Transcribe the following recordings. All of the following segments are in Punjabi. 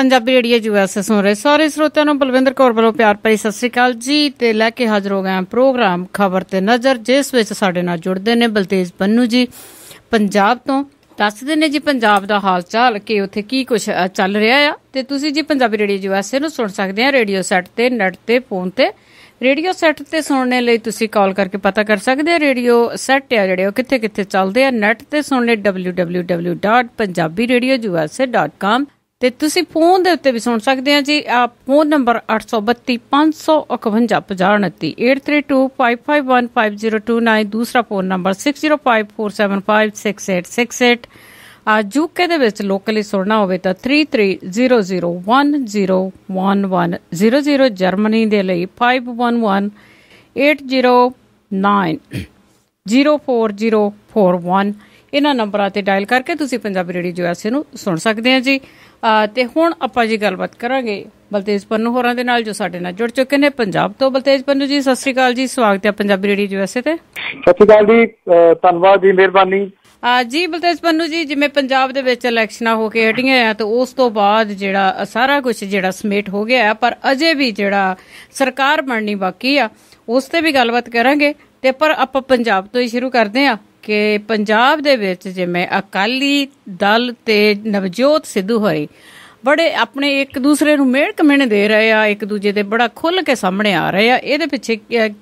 ਪੰਜਾਬੀ ਰੇਡੀਓ US ਸੁਣ ਰਹੇ ਸਾਰੇ ਸਰੋਤਿਆਂ ਨੂੰ ਬਲਵਿੰਦਰ ਕੌਰ ਵੱਲੋਂ ਪਿਆਰ ਭਰੀ ਸਤਿ ਸ੍ਰੀ ਅਕਾਲ ਜੀ। ਤੇ ਲੈ ਕੇ ਹਾਜ਼ਰ ਹੋ ਗਏ ਪ੍ਰੋਗਰਾਮ ਖਬਰ ਤੇ ਨਜ਼ਰ, ਜਿਸ ਵਿੱਚ ਸਾਡੇ ਨਾਲ ਜੁੜਦੇ ਨੇ ਬਲਤੇਜ ਪੰਨੂ ਜੀ ਪੰਜਾਬ ਤੋਂ। ਦੱਸਦੇ ਨੇ ਜੀ ਪੰਜਾਬ ਦਾ ਹਾਲ ਚਾਲ ਕਿ ਉੱਥੇ ਕੀ ਕੁਛ ਚੱਲ ਰਿਹਾ ਆ। ਤੇ ਤੁਸੀਂ ਜੀ ਪੰਜਾਬੀ ਰੇਡੀਓ US ਨੂੰ ਸੁਣ ਸਕਦੇ ਆ ਰੇਡੀਓ ਸੈਟ ਤੇ, ਨੈਟ ਤੇ, ਫੋਨ ਤੇ। ਰੇਡੀਓ ਸੈਟ ਤੇ ਸੁਣਨੇ ਲਈ ਤੁਸੀਂ ਕਾਲ ਕਰਕੇ ਪਤਾ ਕਰ ਸਕਦੇ ਆ ਰੇਡੀਓ ਸੈਟ ਆ ਜਿਹੜੇ ਉਹ ਕਿੱਥੇ ਕਿੱਥੇ ਚੱਲਦੇ ਆ। ਨੈਟ ਤੇ ਸੁਣਨੇ www.punjabiradiousa.com ਤੇ ਤੁਸੀਂ ਫੋਨ ਦੇ ਉੱਤੇ ਵੀ ਸੁਣ ਸਕਦੇ ਆ ਜੀ। Phone number 832 551 5029 8325515029। ਦੂਸਰਾ ਫੋਨ ਨੰਬਰ 6054756868। ਯੂਕੇ ਦੇ ਵਿੱਚ ਲੋਕਲੀ ਸੁਣਨਾ ਹੋਵੇ ਤਾਂ 3300101100। ਜਰਮਨੀ ਦੇ ਲਈ 5118090441। ਇਹਨਾਂ ਨੰਬਰਾਂ ਤੇ ਡਾਇਲ ਕਰਕੇ ਤੁਸੀਂ ਪੰਜਾਬੀ ਰੇਡੀਓ US ਨੂੰ ਸੁਣ ਸਕਦੇ ਆ ਜੀ। ਤੇ ਹੁਣ ਆਪਾਂ ਜੀ ਗੱਲਬਾਤ ਕਰਾਂਗੇ ਬਲਤੇਜ ਪੰਨੂ ਹੋਰਾਂ ਦੇ ਨਾਲ ਜੋ ਸਾਡੇ ਨਾਲ ਜੁੜ ਚੁੱਕੇ ਨੇ ਪੰਜਾਬ ਤੋਂ। ਬਲਤੇਜ ਪੰਨੂ ਜੀ ਸਤਿ ਸ੍ਰੀ ਅਕਾਲ ਜੀ, ਸਵਾਗਤ ਹੈ ਪੰਜਾਬੀ ਰੇਡੀਓ US ਤੇ। ਸਤਿ ਸ੍ਰੀ ਅਕਾਲ ਜੀ, ਧੰਨਵਾਦ ਜੀ, ਮਿਹਰਬਾਨੀ ਜੀ। ਬਲਤੇਜ ਪੰਨੂ ਜੀ, ਜਿਵੇਂ ਪੰਜਾਬ ਦੇ ਵਿੱਚ ਇਲੈਕਸ਼ਨਾਂ ਹੋ ਕੇ ਹਟੀਆਂ ਆ ਤੇ ਉਸ ਤੋਂ ਬਾਅਦ ਜਿਹੜਾ ਸਾਰਾ ਕੁਛ ਜਿਹੜਾ ਸਮੇਟ ਹੋ ਗਿਆ ਆ, ਪਰ ਅਜੇ ਵੀ ਜਿਹੜਾ ਸਰਕਾਰ ਬਣਨੀ ਬਾਕੀ ਆ ਉਸ ਤੇ ਵੀ ਗੱਲਬਾਤ ਕਰਾਂਗੇ। ਤੇ ਪਰ ਆਪਾਂ ਪੰਜਾਬ ਤੋਂ ਹੀ ਸ਼ੁਰੂ ਕਰਦੇ ਆ ਕਿ ਪੰਜਾਬ ਦੇ ਵਿੱਚ ਜਿਵੇਂ ਅਕਾਲੀ ਦਲ ਤੇ ਨਵਜੋਤ ਸਿੱਧੂ ਹੋਏ ਬੜੇ ਆਪਣੇ ਇੱਕ ਦੂਸਰੇ ਨੂੰ ਮਿਹਣ ਕਮਿਹਣ ਦੇ ਰਹੇ ਆ, ਇੱਕ ਦੂਜੇ ਦੇ ਬੜਾ ਖੁੱਲ ਕੇ ਸਾਹਮਣੇ ਆ ਰਹੇ ਆ। ਇਹਦੇ ਪਿੱਛੇ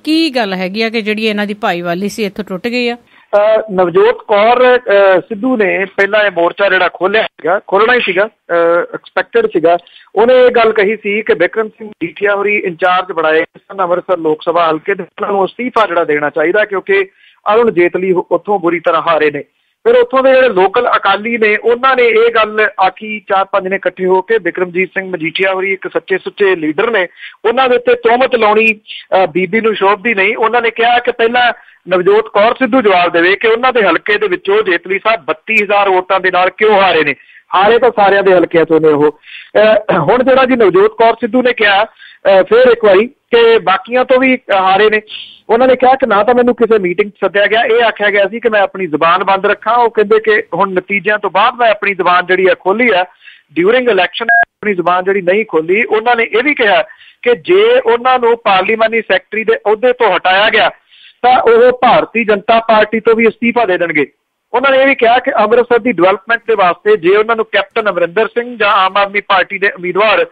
ਕੀ ਗੱਲ ਹੈਗੀ ਆ ਕਿ ਜਿਹੜੀ ਇਹਨਾਂ ਦੀ ਭਾਈਵਾਲੀ ਸੀ ਇੱਥੋਂ ਟੁੱਟ ਗਈ ਆ? ਨਵਜੋਤ ਕੌਰ ਸਿੱਧੂ ਨੇ ਪਹਿਲਾਂ ਇਹ ਮੋਰਚਾ ਜਿਹੜਾ ਖੋਲਣਾ ਹੀ ਸੀਗਾ, ਐਕਸਪੈਕਟਡ ਸੀਗਾ। ਉਹਨੇ ਇਹ ਗੱਲ ਕਹੀ ਸੀ ਕਿ ਬਿਕਰਮ ਸਿੰਘ ਮਜੀਠੀਆ ਹੋਰੀ ਇੰਚਾਰਜ ਬਣਾਏ ਅੰਮ੍ਰਿਤਸਰ ਲੋਕ ਸਭਾ ਹਲਕੇ ਦੇ, ਉਹਨਾਂ ਨੂੰ ਅਸਤੀਫਾ ਜਿਹੜਾ ਦੇਣਾ ਚਾਹੀਦਾ ਕਿਉਂਕਿ ਅਰੁਣ ਜੇਤਲੀ ਉੱਥੋਂ ਬੁਰੀ ਤਰ੍ਹਾਂ ਹਾਰੇ ਨੇ। ਫਿਰ ਉੱਥੋਂ ਦੇ ਜਿਹੜੇ ਲੋਕਲ ਅਕਾਲੀ ਨੇ ਉਹਨਾਂ ਨੇ ਇਹ ਗੱਲ ਆਖੀ, 4-5 ਨੇ ਇਕੱਠੇ ਹੋ ਕੇ, ਬਿਕਰਮਜੀਤ ਸਿੰਘ ਮਜੀਠੀਆ ਹੋਰੀ ਇੱਕ ਸੱਚੇ ਸੁੱਚੇ ਲੀਡਰ ਨੇ, ਉਹਨਾਂ ਦੇ ਉੱਤੇ ਤੋਹਮਤ ਲਾਉਣੀ ਬੀਬੀ ਨੂੰ ਸ਼ੋਭਦੀ ਨਹੀਂ। ਉਹਨਾਂ ਨੇ ਕਿਹਾ ਕਿ ਪਹਿਲਾਂ ਨਵਜੋਤ ਕੌਰ ਸਿੱਧੂ ਜਵਾਬ ਦੇਵੇ ਕਿ ਉਹਨਾਂ ਦੇ ਹਲਕੇ ਦੇ ਵਿੱਚੋਂ ਜੇਤਲੀ ਸਾਹਿਬ 32,000 ਵੋਟਾਂ ਦੇ ਨਾਲ ਕਿਉਂ ਹਾਰੇ ਨੇ। ਹਾਰੇ ਤਾਂ ਸਾਰਿਆਂ ਦੇ ਹਲਕਿਆਂ ਤੋਂ ਨੇ ਉਹ। ਹੁਣ ਜਿਹੜਾ ਜੀ ਨਵਜੋਤ ਕੌਰ ਸਿੱਧੂ ਨੇ ਕਿਹਾ ਫਿਰ ਇੱਕ ਵਾਰੀ ਕਿ ਬਾਕੀਆਂ ਤੋਂ ਵੀ ਹਾਰੇ ਨੇ। ਉਹਨਾਂ ਨੇ ਕਿਹਾ ਕਿ ਨਾ ਤਾਂ ਮੈਨੂੰ ਕਿਸੇ ਮੀਟਿੰਗ 'ਚ ਸੱਦਿਆ ਗਿਆ, ਇਹ ਆਖਿਆ ਗਿਆ ਸੀ ਕਿ ਮੈਂ ਆਪਣੀ ਜ਼ੁਬਾਨ ਬੰਦ ਰੱਖਾਂ। ਉਹ ਕਹਿੰਦੇ ਕਿ ਹੁਣ ਨਤੀਜਿਆਂ ਤੋਂ ਬਾਅਦ ਮੈਂ ਆਪਣੀ ਜ਼ੁਬਾਨ ਜਿਹੜੀ ਆ ਖੋਲੀ ਆ, ਡਿਊਰਿੰਗ ਇਲੈਕਸ਼ਨ ਆਪਣੀ ਜ਼ੁਬਾਨ ਜਿਹੜੀ ਨਹੀਂ ਖੋਲੀ। ਉਹਨਾਂ ਨੇ ਇਹ ਵੀ ਕਿਹਾ ਕਿ ਜੇ ਉਹਨਾਂ ਨੂੰ ਪਾਰਲੀਮਾਨੀ ਸੈਕਟਰੀ ਦੇ ਅਹੁਦੇ ਤੋਂ ਹਟਾਇਆ ਗਿਆ ਤਾਂ ਉਹ ਭਾਰਤੀ ਜਨਤਾ ਪਾਰਟੀ ਤੋਂ ਵੀ ਅਸਤੀਫਾ ਦੇ ਦੇਣਗੇ। ਉਹਨਾਂ ਨੇ ਇਹ ਵੀ ਕਿਹਾ ਕਿ ਅੰਮ੍ਰਿਤਸਰ ਦੀ ਡਿਵੈਲਪਮੈਂਟ ਦੇ ਵਾਸਤੇ ਜੇ ਉਹਨਾਂ ਨੂੰ ਕੈਪਟਨ ਅਮਰਿੰਦਰ ਸਿੰਘ ਜਾਂ ਆਮ ਆਦਮੀ ਪਾਰਟੀ ਦੇ ਉਮੀਦਵਾਰ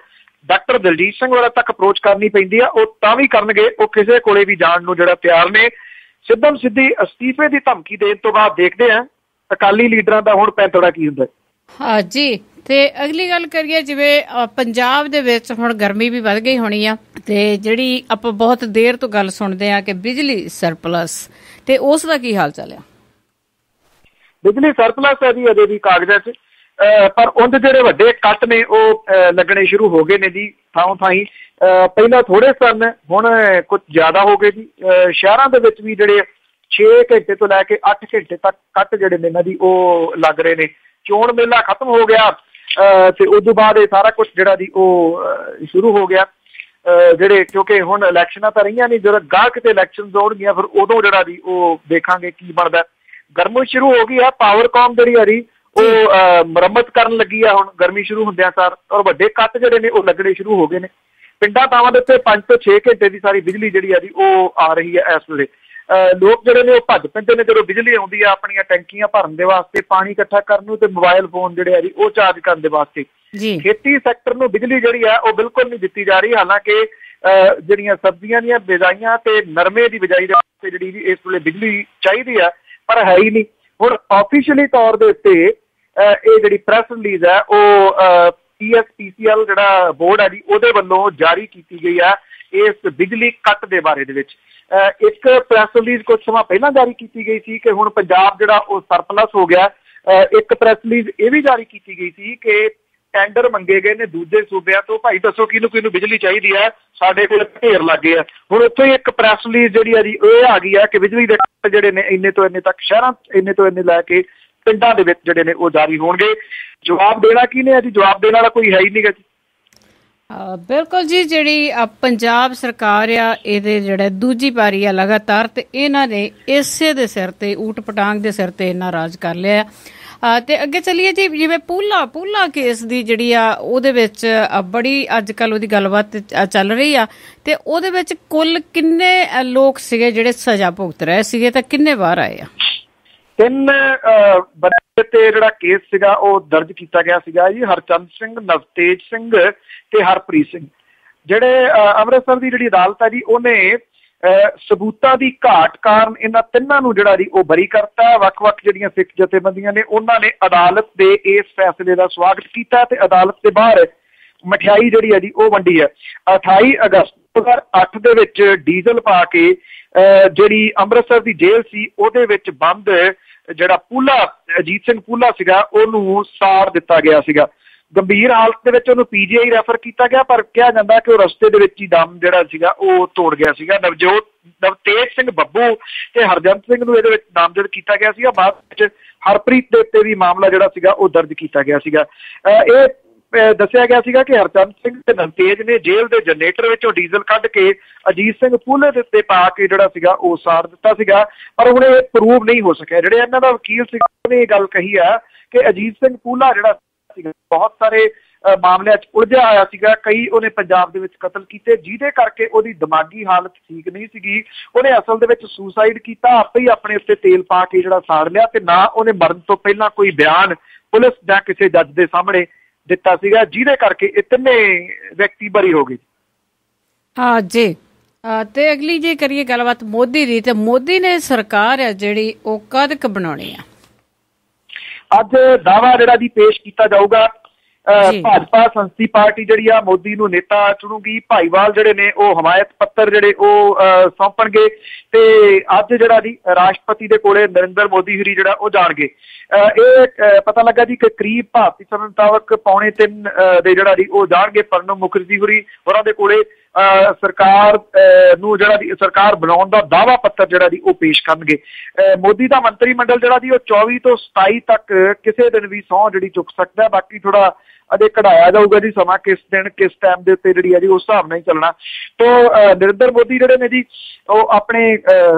ਡਾਕਟਰ ਦਲਜੀਤ ਸਿੰਘ ਵਾਲਾ ਤੱਕ ਅਪਰੋਚ ਕਰਨੀ ਪੈਂਦੀ ਆ, ਉਹ ਤਾਂ ਵੀ ਕਰਨਗੇ। ਉਹ ਕਿਸੇ ਕੋਲੇ ਵੀ ਜਾਣ ਨੂੰ ਜਿਹੜਾ ਤਿਆਰ ਨੇ। ਸਿੱਧਮ ਸਿੱਧੀ ਅਸਤੀਫੇ ਦੀ ਧਮਕੀ ਦੇਣ ਤੋਂ ਬਾਅਦ ਦੇਖਦੇ ਆ ਅਕਾਲੀ ਲੀਡਰਾਂ ਦਾ ਹੁਣ ਪੈਂਤੜਾ ਕੀ ਹੁੰਦਾ। ਹਾਂ ਜੀ, ਤੇ ਅਗਲੀ ਗੱਲ ਕਰੀਏ ਜਿਵੇਂ ਪੰਜਾਬ ਦੇ ਵਿੱਚ ਹੁਣ ਗਰਮੀ ਵੀ ਵੱਧ ਗਈ ਹੋਣੀ ਆ ਤੇ ਜਿਹੜੀ ਆਪਾਂ ਬਹੁਤ ਦੇਰ ਤੋਂ ਗੱਲ ਸੁਣਦੇ ਆ ਕਿ ਬਿਜਲੀ ਸਰਪਲਸ, ਤੇ ਉਸ ਦਾ ਕੀ ਹਾਲ ਚਾਲ ਆ? ਬਿਜਲੀ ਸਰਪਲਸ ਹੈ ਜੀ ਅਜੇ ਵੀ ਕਾਗਜ਼ਾਂ 'ਚ, ਪਰ ਉਹਦੇ ਜਿਹੜੇ ਵੱਡੇ ਕੱਟ ਨੇ ਉਹ ਲੱਗਣੇ ਸ਼ੁਰੂ ਹੋ ਗਏ ਨੇ ਜੀ ਥਾਂ ਥਾਈਂ। ਪਹਿਲਾਂ ਥੋੜੇ ਸਨ, ਹੁਣ ਕੁਝ ਜ਼ਿਆਦਾ ਹੋ ਗਏ ਜੀ। ਸ਼ਹਿਰਾਂ ਦੇ ਵਿੱਚ ਵੀ ਜਿਹੜੇ 6 ਘੰਟੇ ਤੋਂ ਲੈ ਕੇ 8 ਘੰਟੇ ਤੱਕ ਕੱਟ ਜਿਹੜੇ ਨੇ ਇਹਨਾਂ ਦੀ ਉਹ ਲੱਗ ਰਹੇ ਨੇ। ਚੋਣ ਮੇਲਾ ਖਤਮ ਹੋ ਗਿਆ ਤੇ ਉਸ ਤੋਂ ਬਾਅਦ ਇਹ ਸਾਰਾ ਕੁਛ ਜਿਹੜਾ ਦੀ ਉਹ ਸ਼ੁਰੂ ਹੋ ਗਿਆ। ਜਿਹੜੇ ਕਿਉਂਕਿ ਹੁਣ ਇਲੈਕਸ਼ਨਾਂ ਤਾਂ ਰਹੀਆਂ ਨਹੀਂ, ਜਦੋਂ ਗਾਹ ਕਿਤੇ ਇਲੈਕਸ਼ਨ ਆਉਣਗੀਆਂ ਫਿਰ ਉਦੋਂ ਜਿਹੜਾ ਦੀ ਉਹ ਦੇਖਾਂਗੇ ਕੀ ਬਣਦਾ। ਗਰਮੀ ਸ਼ੁਰੂ ਹੋ ਗਈ ਆ, ਪਾਵਰਕਾਮ ਜਿਹੜੀ ਆ ਰਹੀ ਉਹ ਮੁਰੰਮਤ ਕਰਨ ਲੱਗੀ ਆ ਹੁਣ ਗਰਮੀ ਸ਼ੁਰੂ ਹੁੰਦਿਆਂ ਸਾਰ, ਔਰ ਵੱਡੇ ਕੱਟ ਜਿਹੜੇ ਨੇ ਉਹ ਲੱਗਣੇ ਸ਼ੁਰੂ ਹੋ ਗਏ ਨੇ। ਪਿੰਡਾਂ ਥਾਵਾਂ ਦੇ ਉੱਤੇ 5 ਤੋਂ 6 ਘੰਟੇ ਦੀ ਸਾਰੀ ਬਿਜਲੀ ਜਿਹੜੀ ਆ ਜੀ ਉਹ ਆ ਰਹੀ ਹੈ ਇਸ ਵੇਲੇ। ਲੋਕ ਜਿਹੜੇ ਨੇ ਉਹ ਭੱਜ ਪੈਂਦੇ ਨੇ ਜਦੋਂ ਬਿਜਲੀ ਆਉਂਦੀ ਆ ਆਪਣੀਆਂ ਟੈਂਕੀਆਂ ਭਰਨ ਦੇ ਵਾਸਤੇ, ਪਾਣੀ ਇਕੱਠਾ ਕਰਨ ਨੂੰ ਤੇ ਮੋਬਾਈਲ ਫੋਨ ਜਿਹੜੇ ਆ ਜੀ ਉਹ ਚਾਰਜ ਕਰਨ ਦੇ ਵਾਸਤੇ। ਖੇਤੀ ਸੈਕਟਰ ਨੂੰ ਬਿਜਲੀ ਜਿਹੜੀ ਆ ਉਹ ਬਿਲਕੁਲ ਨਹੀਂ ਦਿੱਤੀ ਜਾ ਰਹੀ। ਹਾਲਾਂਕਿ ਜਿਹੜੀਆਂ ਸਬਜ਼ੀਆਂ ਦੀਆਂ ਬਿਜਾਈਆਂ ਤੇ ਨਰਮੇ ਦੀ ਬਿਜਾਈ ਦੇ ਵਾਸਤੇ ਜਿਹੜੀ ਜੀ ਇਸ ਵੇਲੇ ਬਿਜਲੀ ਚਾਹੀਦੀ ਆ, ਪਰ ਹੈ ਹੀ ਨਹੀਂ। ਹੁਣ ਆਫੀਸ਼ੀਅਲੀ ਤੌਰ ਦੇ ਉੱਤੇ ਇਹ ਜਿਹੜੀ ਪ੍ਰੈਸ ਰਿਲੀਜ਼ ਹੈ ਉਹ PSPCL ਜਿਹੜਾ ਬੋਰਡ ਹੈ ਜੀ ਉਹਦੇ ਵੱਲੋਂ ਜਾਰੀ ਕੀਤੀ ਗਈ ਹੈ ਇਸ ਬਿਜਲੀ ਕੱਟ ਦੇ ਬਾਰੇ ਦੇ ਵਿੱਚ। ਇੱਕ ਪ੍ਰੈਸ ਰਿਲੀਜ਼ ਕੁਝ ਸਮਾਂ ਪਹਿਲਾਂ ਜਾਰੀ ਕੀਤੀ ਗਈ ਸੀ ਕਿ ਹੁਣ ਪੰਜਾਬ ਜਿਹੜਾ ਉਹ ਸਰਪਲਸ ਹੋ ਗਿਆ। ਇੱਕ ਪ੍ਰੈਸ ਰਿਲੀਜ਼ ਇਹ ਵੀ ਜਾਰੀ ਕੀਤੀ ਗਈ ਸੀ ਕਿ ਟੈਂਡਰ ਮੰਗੇ ਗਏ ਨੇ ਦੂਜੇ ਸੂਬਿਆਂ ਤੋਂ, ਭਾਈ ਦੱਸੋ ਕਿਹਨੂੰ ਬਿਜਲੀ ਚਾਹੀਦੀ ਹੈ, ਸਾਡੇ ਕੋਲ ਢੇਰ ਲੱਗੇ ਆ। ਹੁਣ ਉੱਥੋਂ ਹੀ ਇੱਕ ਪ੍ਰੈਸ ਰਿਲੀਜ਼ ਜਿਹੜੀ ਆ ਜੀ ਇਹ ਆ ਗਈ ਹੈ ਕਿ ਬਿਜਲੀ ਦੇ ਕੱਟ ਜਿਹੜੇ ਨੇ ਇੰਨੇ ਤੋਂ ਇੰਨੇ ਤੱਕ, ਸ਼ਹਿਰਾਂ ਇੰਨੇ ਤੋਂ ਇੰਨੇ ਲੈ ਕੇ ਪਿੰਡਾਂ ਦੇ ਵਿੱਚ ਜਿਹੜੇ ਨੇ ਉਹ ਜਾਰੀ ਹੋਣਗੇ। ਜਵਾਬ ਦੇਣਾ ਕਿਹਨੇ ਆ ਜੀ? ਜਵਾਬ ਦੇਣ ਵਾਲਾ ਕੋਈ ਹੈ ਹੀ ਨਹੀਂਗਾ ਜੀ। ਬਿਲਕੁਲ ਜੀ, ਜਿਹੜੀ ਪੰਜਾਬ ਸਰਕਾਰ ਆ ਇਹਦੇ ਜਿਹੜਾ ਦੂਜੀ ਪਾਰੀ ਆ ਲਗਾਤਾਰ, ਤੇ ਇਹਨਾਂ ਨੇ ਇਸੇ ਦੇ ਸਿਰ ਤੇ ਊਟ ਪਟਾਂਗ ਦੇ ਸਿਰ ਤੇ ਇਹਨਾਂ ਰਾਜ ਕਰ ਲਿਆ। ਤੇ ਅੱਗੇ ਚੱਲੀਏ ਜੀ, ਜਿਵੇਂ ਪੂਲਾ ਕੇਸ ਦੀ ਜਿਹੜੀ ਆ ਉਹਦੇ ਵਿੱਚ ਬੜੀ ਅੱਜ ਕੱਲ ਉਹਦੀ ਗੱਲਬਾਤ ਚੱਲ ਰਹੀ ਆ, ਤੇ ਉਹਦੇ ਵਿੱਚ ਕੁੱਲ ਕਿੰਨੇ ਲੋਕ ਸੀਗੇ ਜਿਹੜੇ ਸਜ਼ਾ ਭੁਗਤ ਰਹੇ ਸੀਗੇ ਤੇ ਕਿੰਨੇ ਬਾਹਰ ਆਏ ਆ? 3 ਬੰਦੇ ਤੇ ਜਿਹੜਾ ਕੇਸ ਸੀਗਾ ਉਹ ਦਰਜ ਕੀਤਾ ਗਿਆ ਸੀਗਾ ਜੀ। ਹਰਚੰਦ ਸਿੰਘ, ਨਵਤੇਜ ਸਿੰਘ ਤੇ ਹਰਪ੍ਰੀਤ ਸਿੰਘ। ਜਿਹੜੇ ਅੰਮ੍ਰਿਤਸਰ ਦੀ ਜਿਹੜੀ ਅਦਾਲਤ ਹੈ ਜੀ, ਉਹਨੇ ਸਬੂਤਾਂ ਦੀ ਘਾਟ ਕਾਰਨ ਇਹਨਾਂ ਤਿੰਨਾਂ ਨੂੰ ਜਿਹੜਾ ਜੀ ਉਹ ਬਰੀ ਕਰਤਾ। ਵੱਖ-ਵੱਖ ਜਿਹੜੀਆਂ ਸਿੱਖ ਜਥੇਬੰਦੀਆਂ ਨੇ ਉਹਨਾਂ ਨੇ ਅਦਾਲਤ ਦੇ ਇਸ ਫੈਸਲੇ ਦਾ ਸਵਾਗਤ ਕੀਤਾ ਤੇ ਅਦਾਲਤ ਦੇ ਬਾਹਰ ਮਠਿਆਈ ਜਿਹੜੀ ਹੈ ਜੀ ਉਹ ਵੰਡੀ ਹੈ। 28 ਅਗਸਤ 2008 ਦੇ ਵਿੱਚ ਡੀਜ਼ਲ ਪਾ ਕੇ ਜਿਹੜੀ ਅੰਮ੍ਰਿਤਸਰ ਦੀ ਜੇਲ੍ਹ ਸੀ ਉਹਦੇ ਵਿੱਚ ਬੰਦ ਜਿਹੜਾ ਅਜੀਤ ਸਿੰਘ ਪੂਲਾ ਸੀਗਾ ਉਹਨੂੰ ਸਾੜ ਦਿੱਤਾ ਗਿਆ ਸੀਗਾ। ਗੰਭੀਰ ਹਾਲਤ ਦੇ ਵਿੱਚ ਉਹਨੂੰ PGI ਰੈਫਰ ਕੀਤਾ ਗਿਆ, ਪਰ ਕਿਹਾ ਜਾਂਦਾ ਕਿ ਉਹ ਰਸਤੇ ਦੇ ਵਿੱਚ ਹੀ ਦਮ ਜਿਹੜਾ ਸੀਗਾ ਉਹ ਤੋੜ ਗਿਆ ਸੀਗਾ। ਨਵਤੇਜ ਸਿੰਘ ਬੱਬੂ ਤੇ ਹਰਜੰਤ ਸਿੰਘ ਨੂੰ ਇਹਦੇ ਵਿੱਚ ਨਾਮਜ਼ਦ ਕੀਤਾ ਗਿਆ ਸੀਗਾ। ਬਾਅਦ ਵਿੱਚ ਹਰਪ੍ਰੀਤ ਦੇ ਉੱਤੇ ਵੀ ਮਾਮਲਾ ਜਿਹੜਾ ਸੀਗਾ ਉਹ ਦਰਜ ਕੀਤਾ ਗਿਆ ਸੀਗਾ। ਇਹ ਦੱਸਿਆ ਗਿਆ ਸੀਗਾ ਕਿ ਹਰਚੰਦ ਸਿੰਘ ਤੇ ਨਵਤੇਜ ਨੇ ਜੇਲ੍ਹ ਦੇ ਜਨਰੇਟਰ ਵਿੱਚੋਂ ਡੀਜ਼ਲ ਕੱਢ ਕੇ ਅਜੀਤ ਸਿੰਘ ਪੂਲੇ ਦੇ ਉੱਤੇ ਪਾ ਕੇ ਜਿਹੜਾ ਸੀਗਾ ਉਹ ਸਾੜ ਦਿੱਤਾ ਸੀਗਾ, ਪਰ ਹੁਣ ਇਹ ਪ੍ਰੂਵ ਨਹੀਂ ਹੋ ਸਕਿਆ। ਜਿਹੜੇ ਇਹਨਾਂ ਦਾ ਵਕੀਲ ਸੀਗਾ ਉਹਨੇ ਇਹ ਗੱਲ ਕਹੀ ਆ ਕਿ ਅਜੀਤ ਸਿੰਘ ਪੂਲਾ ਜਿਹੜਾ ਸੀਗਾ ਬਹੁਤ ਸਾਰੇ ਮਾਮਲਿਆਂ 'ਚ ਉਲਝਿਆ ਹੋਇਆ ਸੀਗਾ। ਕਈ ਉਹਨੇ ਪੰਜਾਬ ਦੇ ਵਿੱਚ ਕਤਲ ਕੀਤੇ, ਜਿਹਦੇ ਕਰਕੇ ਉਹਦੀ ਦਿਮਾਗੀ ਹਾਲਤ ਠੀਕ ਨਹੀਂ ਸੀਗੀ। ਉਹਨੇ ਅਸਲ ਦੇ ਵਿੱਚ ਸੁਸਾਈਡ ਕੀਤਾ, ਆਪੇ ਹੀ ਆਪਣੇ ਉੱਤੇ ਤੇਲ ਪਾ ਕੇ ਜਿਹੜਾ ਸਾੜ ਲਿਆ, ਤੇ ਨਾ ਉਹਨੇ ਮਰਨ ਤੋਂ ਪਹਿਲਾਂ ਕੋਈ ਬਿਆਨ ਪੁਲਿਸ ਜਾਂ ਕਿਸੇ ਜੱਜ ਦੇ ਸਾਹਮਣੇ ਦਿੱਤਾ ਸੀਗਾ, ਜਿਹਦੇ ਕਰਕੇ ਇਹ ਤਿੰਨੇ ਵਿਅਕਤੀ ਬਰੀ ਹੋ ਗਏ। ਹਾਂ ਜੀ। ਤੇ ਅਗਲੀ ਜੇ ਕਰੀਏ ਗੱਲਬਾਤ ਮੋਦੀ ਦੀ, ਤੇ ਮੋਦੀ ਨੇ ਸਰਕਾਰ ਆ ਜਿਹੜੀ ਉਹ ਕਦ ਕ ਬਣਾਉਣੀ ਆ? ਅੱਜ ਦਾਅਵਾ ਜਿਹੜਾ ਜੀ ਪੇਸ਼ ਕੀਤਾ ਜਾਊਗਾ। ਭਾਜਪਾ ਸੰਸਦੀ ਪਾਰਟੀ ਜਿਹੜੀ ਆ ਮੋਦੀ ਨੂੰ ਨੇਤਾ ਚੁਣੂਗੀ। ਭਾਈਵਾਲ ਜਿਹੜੇ ਨੇ ਉਹ ਹਮਾਇਤ ਪੱਤਰ ਜਿਹੜੇ ਉਹ ਸੌਂਪਣਗੇ, ਤੇ ਅੱਜ ਜਿਹੜਾ ਜੀ ਰਾਸ਼ਟਰਪਤੀ ਦੇ ਕੋਲੇ ਨਰਿੰਦਰ ਮੋਦੀ ਹੋਰੀ ਜਿਹੜਾ ਉਹ ਜਾਣਗੇ। ਇਹ ਪਤਾ ਲੱਗਾ ਜੀ ਕਿ ਕਰੀਬ ਭਾਰਤੀ ਸਮੇਂ ਮੁਤਾਬਕ 2:45 ਦੇ ਜਿਹੜਾ ਜੀ ਉਹ ਜਾਣਗੇ ਪ੍ਰਣਬ ਮੁਖਰਜੀ ਹੋਰੀ ਉਹਨਾਂ ਦੇ ਕੋਲੇ। ਸਰਕਾਰ ਨੂੰ ਜਿਹੜਾ ਜੀ ਸਰਕਾਰ ਬਣਾਉਣ ਦਾ ਦਾਅਵਾ ਪੱਤਰ ਜਿਹੜਾ ਜੀ ਉਹ ਪੇਸ਼ ਕਰਨਗੇ। ਮੋਦੀ ਦਾ ਮੰਤਰੀ ਮੰਡਲ ਜਿਹੜਾ ਜੀ ਉਹ 24 ਤੋਂ 27 ਤੱਕ ਕਿਸੇ ਦਿਨ ਵੀ ਸਹੁੰ ਜਿਹੜੀ ਚੁੱਕ ਸਕਦਾ। ਬਾਕੀ ਥੋੜਾ ਅਜੇ ਕਢਾਇਆ ਜਾਊਗਾ ਜੀ ਸਮਾਂ, ਕਿਸ ਦਿਨ ਕਿਸ ਟਾਈਮ ਦੇ ਉੱਤੇ ਜਿਹੜੀ ਹੈ ਜੀ ਉਸ ਹਿਸਾਬ ਨਾਲ ਹੀ ਚੱਲਣਾ। ਤੋਂ ਨਰਿੰਦਰ ਮੋਦੀ ਜਿਹੜੇ ਨੇ ਜੀ ਉਹ ਆਪਣੇ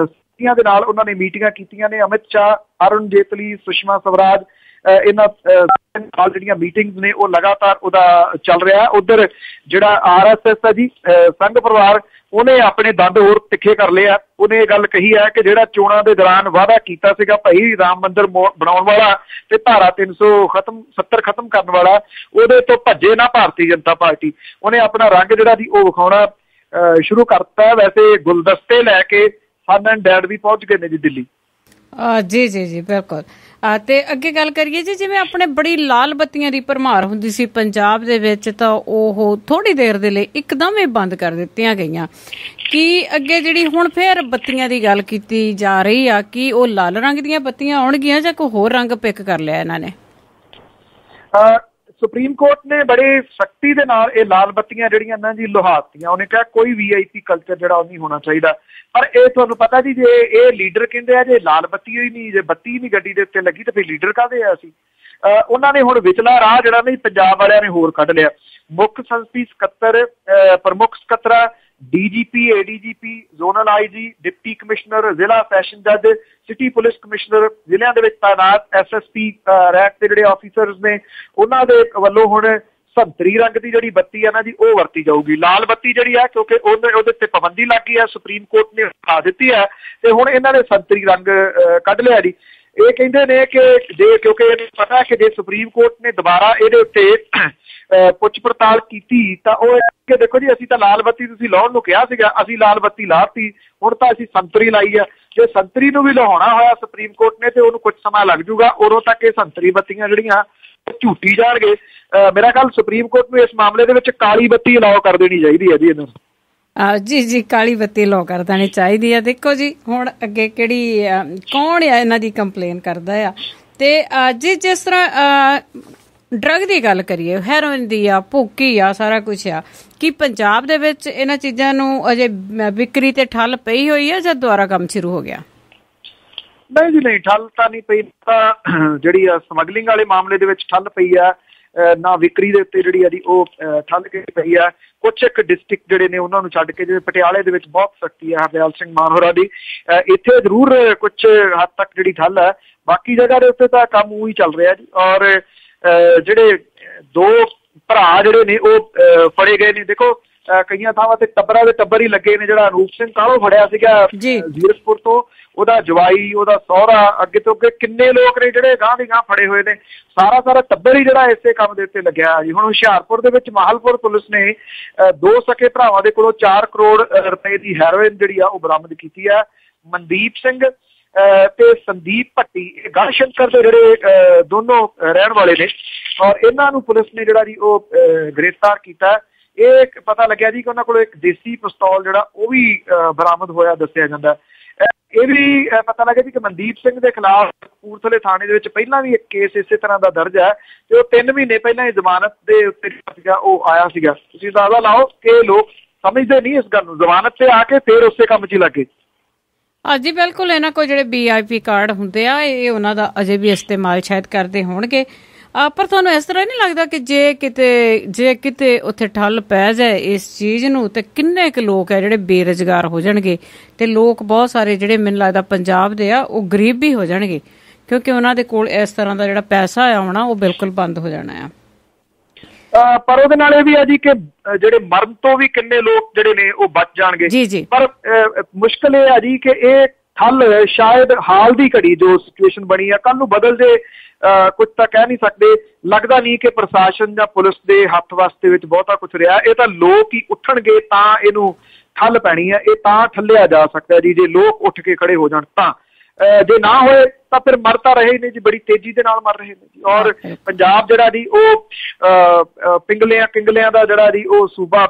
ਦੇ ਨਾਲ ਉਹਨਾਂ ਨੇ ਮੀਟਿੰਗਾਂ ਕੀਤੀਆਂ ਨੇ। ਅਮਿਤ ਸ਼ਾਹ, ਅਰੁਣ ਜੇਤਲੀ, ਸੁਸ਼ਮਾ ਸਵਰਾਜ, ਇਹਨਾਂ ਨਾਲ ਜਿਹੜੀਆਂ ਮੀਟਿੰਗਸ ਨੇ ਉਹ ਲਗਾਤਾਰ ਉਹਦਾ ਚੱਲ ਰਿਹਾ। ਉਧਰ ਜਿਹੜਾ RSS ਹੈ ਜੀ ਸੰਘ ਪਰਿਵਾਰ, ਉਹਨੇ ਆਪਣੇ ਦੰਦ ਹੋਰ ਤਿੱਖੇ ਕਰ ਲਏ ਆ। ਉਹਨੇ ਇਹ ਗੱਲ ਕਹੀ ਹੈ ਕਿ ਜਿਹੜਾ ਚੋਣਾਂ ਦੇ ਦੌਰਾਨ ਵਾਅਦਾ ਕੀਤਾ ਸੀਗਾ ਭਾਈ ਰਾਮ ਮੰਦਿਰ ਬਣਾਉਣ ਵਾਲਾ ਤੇ ਧਾਰਾ 370 ਖਤਮ ਕਰਨ ਵਾਲਾ, ਉਹਦੇ ਤੋਂ ਭੱਜੇ ਨਾ ਭਾਰਤੀ ਜਨਤਾ ਪਾਰਟੀ। ਉਹਨੇ ਆਪਣਾ ਰੰਗ ਜਿਹੜਾ ਜੀ ਉਹ ਵਿਖਾਉਣਾ ਸ਼ੁਰੂ ਕਰਤਾ। ਵੈਸੇ ਗੁਲਦਸਤੇ ਲੈ ਕੇ ਸਨ ਐਂਡ ਡੈਡ ਵੀ ਪਹੁੰਚ ਗਏ ਨੇ ਜੀ ਦਿੱਲੀ। ਜੀ ਜੀ ਜੀ ਬਿਲਕੁਲ। ਤੇ ਅੱਗੇ ਗੱਲ ਕਰੀਏ ਜੀ, ਜਿਵੇਂ ਆਪਣੇ ਬੜੀ ਲਾਲ ਬੱਤੀਆਂ ਦੀ ਭਰਮਾਰ ਹੁੰਦੀ ਸੀ ਪੰਜਾਬ ਦੇ ਵਿੱਚ, ਤਾਂ ਉਹ ਥੋੜੀ ਦੇਰ ਦੇ ਲਈ ਇੱਕਦਮ ਹੀ ਬੰਦ ਕਰ ਦਿੱਤੀਆਂ ਗਈਆਂ। ਕੀ ਅੱਗੇ ਜਿਹੜੀ ਹੁਣ ਫੇਰ ਬੱਤੀਆਂ ਦੀ ਗੱਲ ਕੀਤੀ ਜਾ ਰਹੀ ਆ, ਕੀ ਉਹ ਲਾਲ ਰੰਗ ਦੀਆਂ ਬੱਤੀਆਂ ਆਉਣਗੀਆਂ ਜਾਂ ਕੋਈ ਹੋਰ ਰੰਗ ਪਿਕ ਕਰ ਲਿਆ ਇਹਨਾਂ ਨੇ? ਸੁਪਰੀਮ ਕੋਰਟ ਨੇ ਬੜੇ ਸਖਤੀ ਦੇ ਨਾਲ ਇਹ ਲਾਲ ਬੱਤੀਆਂ ਜਿਹੜੀਆਂ ਇਹਨਾਂ ਦੀ ਲੁਹਾਤੀਆਂ। ਉਹਨੇ ਕਿਹਾ ਕੋਈ VIP ਕਲਚਰ ਜਿਹੜਾ ਉਹ ਨਹੀਂ ਹੋਣਾ ਚਾਹੀਦਾ। ਪਰ ਇਹ ਤੁਹਾਨੂੰ ਪਤਾ ਜੀ, ਜੇ ਇਹ ਲੀਡਰ ਕਹਿੰਦੇ ਆ ਜੇ ਲਾਲ ਬੱਤੀ ਹੋਈ ਨਹੀਂ, ਜੇ ਬੱਤੀ ਨਹੀਂ ਗੱਡੀ ਦੇ ਉੱਤੇ ਲੱਗੀ ਤਾਂ ਫਿਰ ਲੀਡਰ ਕਾਹਦੇ ਆ ਅਸੀਂ? ਉਹਨਾਂ ਨੇ ਹੁਣ ਵਿਚਲਾ ਰਾਹ ਜਿਹੜਾ ਨਹੀਂ ਪੰਜਾਬ ਵਾਲਿਆਂ ਨੇ ਹੋਰ ਕੱਢ ਲਿਆ। ਮੁੱਖ ਸੰਸਦੀ ਸਕੱਤਰ, ਪ੍ਰਮੁੱਖ ਸਕੱਤਰਾ, DGP, ADGP, zonal IG, deputy commissioner, ਜ਼ਿਲ੍ਹਾ ਸੈਸ਼ਨ ਜੱਜ, ਸਿਟੀ ਪੁਲਿਸ ਕਮਿਸ਼ਨਰ, ਜ਼ਿਲ੍ਹਿਆਂ ਦੇ ਵਿੱਚ ਤਾਇਨਾਤ SSP ਰੈਂਕ ਦੇ ਜਿਹੜੇ ਆਫੀਸਰਸ ਨੇ, ਉਹਨਾਂ ਦੇ ਵੱਲੋਂ ਹੁਣ ਸੰਤਰੀ ਰੰਗ ਦੀ ਜਿਹੜੀ ਬੱਤੀ ਹੈ ਨਾ ਜੀ ਉਹ ਵਰਤੀ ਜਾਊਗੀ। ਲਾਲ ਬੱਤੀ ਜਿਹੜੀ ਹੈ ਕਿਉਂਕਿ ਉਹਦੇ ਤੇ ਪਾਬੰਦੀ ਲੱਗ ਗਈ ਹੈ, ਸੁਪਰੀਮ ਕੋਰਟ ਨੇ ਹਟਾ ਦਿੱਤੀ ਹੈ, ਤੇ ਹੁਣ ਇਹਨਾਂ ਨੇ ਸੰਤਰੀ ਰੰਗ ਕੱਢ ਲਿਆ ਜੀ। ਇਹ ਕਹਿੰਦੇ ਨੇ ਕਿ ਜੇ ਕਿਉਂਕਿ ਇਹਨੂੰ ਪਤਾ ਕਿ ਜੇ ਸੁਪਰੀਮ ਕੋਰਟ ਨੇ ਦੁਬਾਰਾ ਇਹਦੇ ਉੱਤੇ ਪੁੱਛ ਪੜਤਾਲ ਕੀਤੀ ਤਾਂ ਉਹ ਕਿ ਦੇਖੋ ਜੀ ਅਸੀਂ ਤਾਂ ਲਾਲ ਬੱਤੀ ਤੁਸੀਂ ਲਾਉਣ ਨੂੰ ਕਿਹਾ ਸੀਗਾ, ਅਸੀਂ ਲਾਲ ਬੱਤੀ ਲਾਤੀ, ਹੁਣ ਤਾਂ ਅਸੀਂ ਸੰਤਰੀ ਲਾਈ ਆ। ਜੇ ਸੰਤਰੀ ਨੂੰ ਵੀ ਲਾਉਣਾ ਹੋਇਆ ਸੁਪਰੀਮ ਕੋਰਟ ਨੇ ਤੇ ਉਹਨੂੰ ਕੁਝ ਸਮਾਂ ਲੱਗ ਜੂਗਾ, ਉਦੋਂ ਤੱਕ ਇਹ ਸੰਤਰੀ ਬੱਤੀਆਂ ਜਿਹੜੀਆਂ ਝੂਟੀ ਜਾਣਗੇ। ਮੇਰਾ ਖਿਆਲ ਸੁਪਰੀਮ ਕੋਰਟ ਨੂੰ ਇਸ ਮਾਮਲੇ ਦੇ ਵਿੱਚ ਕਾਲੀ ਬੱਤੀ ਅਲਾਓ ਕਰ ਦੇਣੀ ਚਾਹੀਦੀ ਹੈ ਜੀ ਇਹਨਾਂ ਨੂੰ। ਜੀ ਜੀ ਕਾਲੀ ਬੱਤੀ ਅਲਾਓ ਕਰ ਦੇਣੀ ਚਾਹੀਦੀ ਹੈ। ਦੇਖੋ ਜੀ ਹੁਣ ਅੱਗੇ ਕਿਹੜੀ ਕੌਣ ਆ ਇਹਨਾਂ ਦੀ ਕੰਪਲੇਨ ਕਰਦਾ ਆ। ਤੇ ਜੀ ਜਿਸ ਤਰ੍ਹਾਂ ਡਰੱਗ ਦੀ ਗੱਲ ਕਰੀਏ, ਹੈਰੋਇਨ ਦੀ ਆ, ਭੁੱਕੀ ਆ, ਸਾਰਾ ਕੁਛ ਆ, ਕੀ ਪੰਜਾਬ ਦੇ ਵਿੱਚ ਇਹਨਾਂ ਚੀਜ਼ਾਂ ਨੂੰ ਅਜੇ ਵਿਕਰੀ ਤੇ ਠੱਲ ਪਈ ਹੋਈ ਹੈ ਜਾਂ ਦੁਬਾਰਾ ਕੰਮ ਸ਼ੁਰੂ ਹੋ ਗਿਆ? ਨਹੀਂ ਜੀ ਨਹੀਂ, ਠੱਲ ਤਾਂ ਨਹੀਂ ਪਈ। ਤਾਂ ਜਿਹੜੀ ਆ ਸਮਗਲਿੰਗ ਵਾਲੇ ਮਾਮਲੇ ਦੇ ਵਿੱਚ ਠੱਲ ਪਈ ਆ। ਨਾ ਵਿਕਰੀ ਦੇ ਉੱਤੇ ਜਿਹੜੀ ਆ ਉਹ ਠੱਲ ਕੀਤੀ ਪਈ ਆ। ਕੁਛ ਇੱਕ ਡਿਸਟ੍ਰਿਕਟ ਜਿਹੜੇ ਨੇ ਉਹਨਾਂ ਨੂੰ ਛੱਡ ਕੇ, ਜਿਵੇਂ ਪਟਿਆਲੇ ਦੇ ਵਿੱਚ ਬਹੁਤ ਸਖਤੀ ਹੈ ਹਰਦਿਆਲ ਸਿੰਘ ਮਾਨ ਹੋਰਾਂ ਦੀ, ਇੱਥੇ ਜ਼ਰੂਰ ਕੁਛ ਹੱਦ ਤੱਕ ਜਿਹੜੀ ਠੱਲ ਹੈ। ਬਾਕੀ ਜਗ੍ਹਾ ਦੇ ਉੱਤੇ ਤਾਂ ਕੰਮ ਉਹੀ ਚੱਲ ਰਿਹਾ ਜੀ। ਔਰ ਜਿਹੜੇ 2 ਭਰਾ ਜਿਹੜੇ ਨੇ ਉਹ ਫੜੇ ਗਏ ਨੇ। ਦੇਖੋ ਕਈਆਂ ਥਾਵਾਂ ਤੇ ਟੱਬਰਾਂ ਦੇ ਟੱਬਰ ਹੀ ਲੱਗੇ ਨੇ। ਜਿਹੜਾ ਅਨੂਪ ਸਿੰਘ ਕਾਹਲੋਂ ਫੜਿਆ ਸੀਗਾ ਜ਼ੀਰਕਪੁਰ ਤੋਂ, ਉਹਦਾ ਜਵਾਈ, ਉਹਦਾ ਸਹੁਰਾ, ਅੱਗੇ ਤੋਂ ਅੱਗੇ ਕਿੰਨੇ ਲੋਕ ਨੇ ਜਿਹੜੇ ਗਾਂਹ ਦੀ ਗਾਂਹ ਫੜੇ ਹੋਏ ਨੇ। ਸਾਰਾ ਟੱਬਰ ਹੀ ਜਿਹੜਾ ਇਸੇ ਕੰਮ ਦੇ ਉੱਤੇ ਲੱਗਿਆ ਜੀ। ਹੁਣ ਹੁਸ਼ਿਆਰਪੁਰ ਦੇ ਵਿੱਚ ਮਾਹਲਪੁਰ ਪੁਲਿਸ ਨੇ 2 ਸਕੇ ਭਰਾਵਾਂ ਦੇ ਕੋਲੋਂ 4 ਕਰੋੜ ਰੁਪਏ ਦੀ ਹੈਰੋਇਨ ਜਿਹੜੀ ਆ ਉਹ ਬਰਾਮਦ ਕੀਤੀ ਹੈ। ਮਨਦੀਪ ਸਿੰਘ ਤੇ ਸੰਦੀਪ ਭੱਟੀ, ਇਹ ਗੜ ਸ਼ੰਕਰ ਦੇ ਜਿਹੜੇ ਦੋਨੋਂ ਰਹਿਣ ਵਾਲੇ ਨੇ, ਔਰ ਇਹਨਾਂ ਨੂੰ ਪੁਲਿਸ ਨੇ ਜਿਹੜਾ ਜੀ ਉਹ ਗ੍ਰਿਫਤਾਰ ਕੀਤਾ। ਇਹ ਪਤਾ ਲੱਗਿਆ ਜੀ ਕਿ ਉਹਨਾਂ ਕੋਲ ਇੱਕ ਦੇਸੀ ਪਿਸਤੌਲ ਜਿਹੜਾ ਉਹ ਵੀ ਬਰਾਮਦ ਹੋਇਆ ਦੱਸਿਆ ਜਾਂਦਾ। ਇਹ ਵੀ ਪਤਾ ਲੱਗਿਆ ਜੀ ਕਿ ਮਨਦੀਪ ਸਿੰਘ ਦੇ ਖਿਲਾਫ ਕਪੂਰਥਲੇ ਥਾਣੇ ਦੇ ਵਿੱਚ ਪਹਿਲਾਂ ਵੀ ਇੱਕ ਕੇਸ ਇਸੇ ਤਰ੍ਹਾਂ ਦਾ ਦਰਜ ਹੈ, ਤੇ ਉਹ 3 ਮਹੀਨੇ ਪਹਿਲਾਂ ਹੀ ਜ਼ਮਾਨਤ ਦੇ ਉੱਤੇ ਸੀਗਾ ਉਹ ਆਇਆ ਸੀਗਾ। ਤੁਸੀਂ ਅੰਦਾਜ਼ਾ ਲਾਓ ਕਿ ਲੋਕ ਸਮਝਦੇ ਨਹੀਂ ਇਸ ਗੱਲ ਨੂੰ, ਜ਼ਮਾਨਤ ਤੇ ਆ ਕੇ ਫਿਰ ਉਸੇ ਕੰਮ 'ਚ ਹੀ ਲੱਗੇ। ਹਾਂਜੀ ਬਿਲਕੁਲ, ਇਹਨਾਂ ਕੋਲ ਜਿਹੜੇ VIP ਕਾਰਡ ਹੁੰਦੇ ਆ ਇਹ ਉਹਨਾਂ ਦਾ ਅਜੇ ਵੀ ਇਸਤੇਮਾਲ ਸ਼ਾਇਦ ਕਰਦੇ ਹੋਣਗੇ। ਪਰ ਤੁਹਾਨੂੰ ਇਸ ਤਰ੍ਹਾਂ ਨਹੀਂ ਲੱਗਦਾ ਕਿ ਜੇ ਕਿਤੇ ਉੱਥੇ ਠੱਲ ਪੈ ਜਾਏ ਇਸ ਚੀਜ਼ ਨੂੰ ਤੇ ਕਿੰਨੇ ਕੁ ਲੋਕ ਹੈ ਜਿਹੜੇ ਬੇਰੁਜ਼ਗਾਰ ਹੋ ਜਾਣਗੇ, ਤੇ ਲੋਕ ਬਹੁਤ ਸਾਰੇ ਜਿਹੜੇ ਮੈਨੂੰ ਲੱਗਦਾ ਪੰਜਾਬ ਦੇ ਆ ਉਹ ਗਰੀਬ ਵੀ ਹੋ ਜਾਣਗੇ, ਕਿਉਂਕਿ ਉਹਨਾਂ ਦੇ ਕੋਲ ਇਸ ਤਰ੍ਹਾਂ ਦਾ ਜਿਹੜਾ ਪੈਸਾ ਆਉਣਾ ਉਹ ਬਿਲਕੁਲ ਬੰਦ ਹੋ ਜਾਣਾ ਆ। ਪਰ ਉਹਦੇ ਨਾਲ ਇਹ ਵੀ ਆ ਜੀ ਕਿ ਜਿਹੜੇ ਮਰਨ ਤੋਂ ਵੀ ਕਿੰਨੇ ਲੋਕ ਜਿਹੜੇ ਨੇ ਉਹ ਬਚ ਜਾਣਗੇ। ਜੀ ਪਰ ਮੁਸ਼ਕਲ ਇਹ ਆ ਜੀ ਕਿ ਇਹ ਠੱਲ ਸ਼ਾਇਦ ਹਾਲ ਦੀ ਘੜੀ ਜੋ ਸਿਚੁਏਸ਼ਨ ਬਣੀ ਆ, ਕੱਲ ਨੂੰ ਬਦਲ ਜੇ, ਕੁਝ ਤਾਂ ਕਹਿ ਨਹੀਂ ਸਕਦੇ। ਲੱਗਦਾ ਨਹੀਂ ਕਿ ਪ੍ਰਸ਼ਾਸਨ ਜਾਂ ਪੁਲਿਸ ਦੇ ਹੱਥ ਵਾਸਤੇ ਵਿੱਚ ਬਹੁਤਾ ਕੁਝ ਰਿਹਾ। ਇਹ ਤਾਂ ਲੋਕ ਹੀ ਉੱਠਣਗੇ ਤਾਂ ਇਹਨੂੰ ਠੱਲ ਪੈਣੀ ਹੈ। ਇਹ ਤਾਂ ਠੱਲਿਆ ਜਾ ਸਕਦਾ ਜੀ ਜੇ ਲੋਕ ਉੱਠ ਕੇ ਖੜੇ ਹੋ ਜਾਣ ਤਾਂ। ਜੇ ਨਾ ਹੋਏ ਤਾਂ ਫਿਰ ਮਰ ਤਾਂ ਰਹੇ ਨੇ ਜੀ, ਬੜੀ ਤੇਜ਼ੀ ਦੇ ਨਾਲ ਮਰ ਰਹੇ ਨੇ ਜੀ। ਔਰ ਪੰਜਾਬ ਜਿਹੜਾ ਜੀ ਉਹ ਪਿੰਗਲਿਆਂ ਦਾ ਜਿਹੜਾ ਜੀ ਉਹ ਸੂਬਾ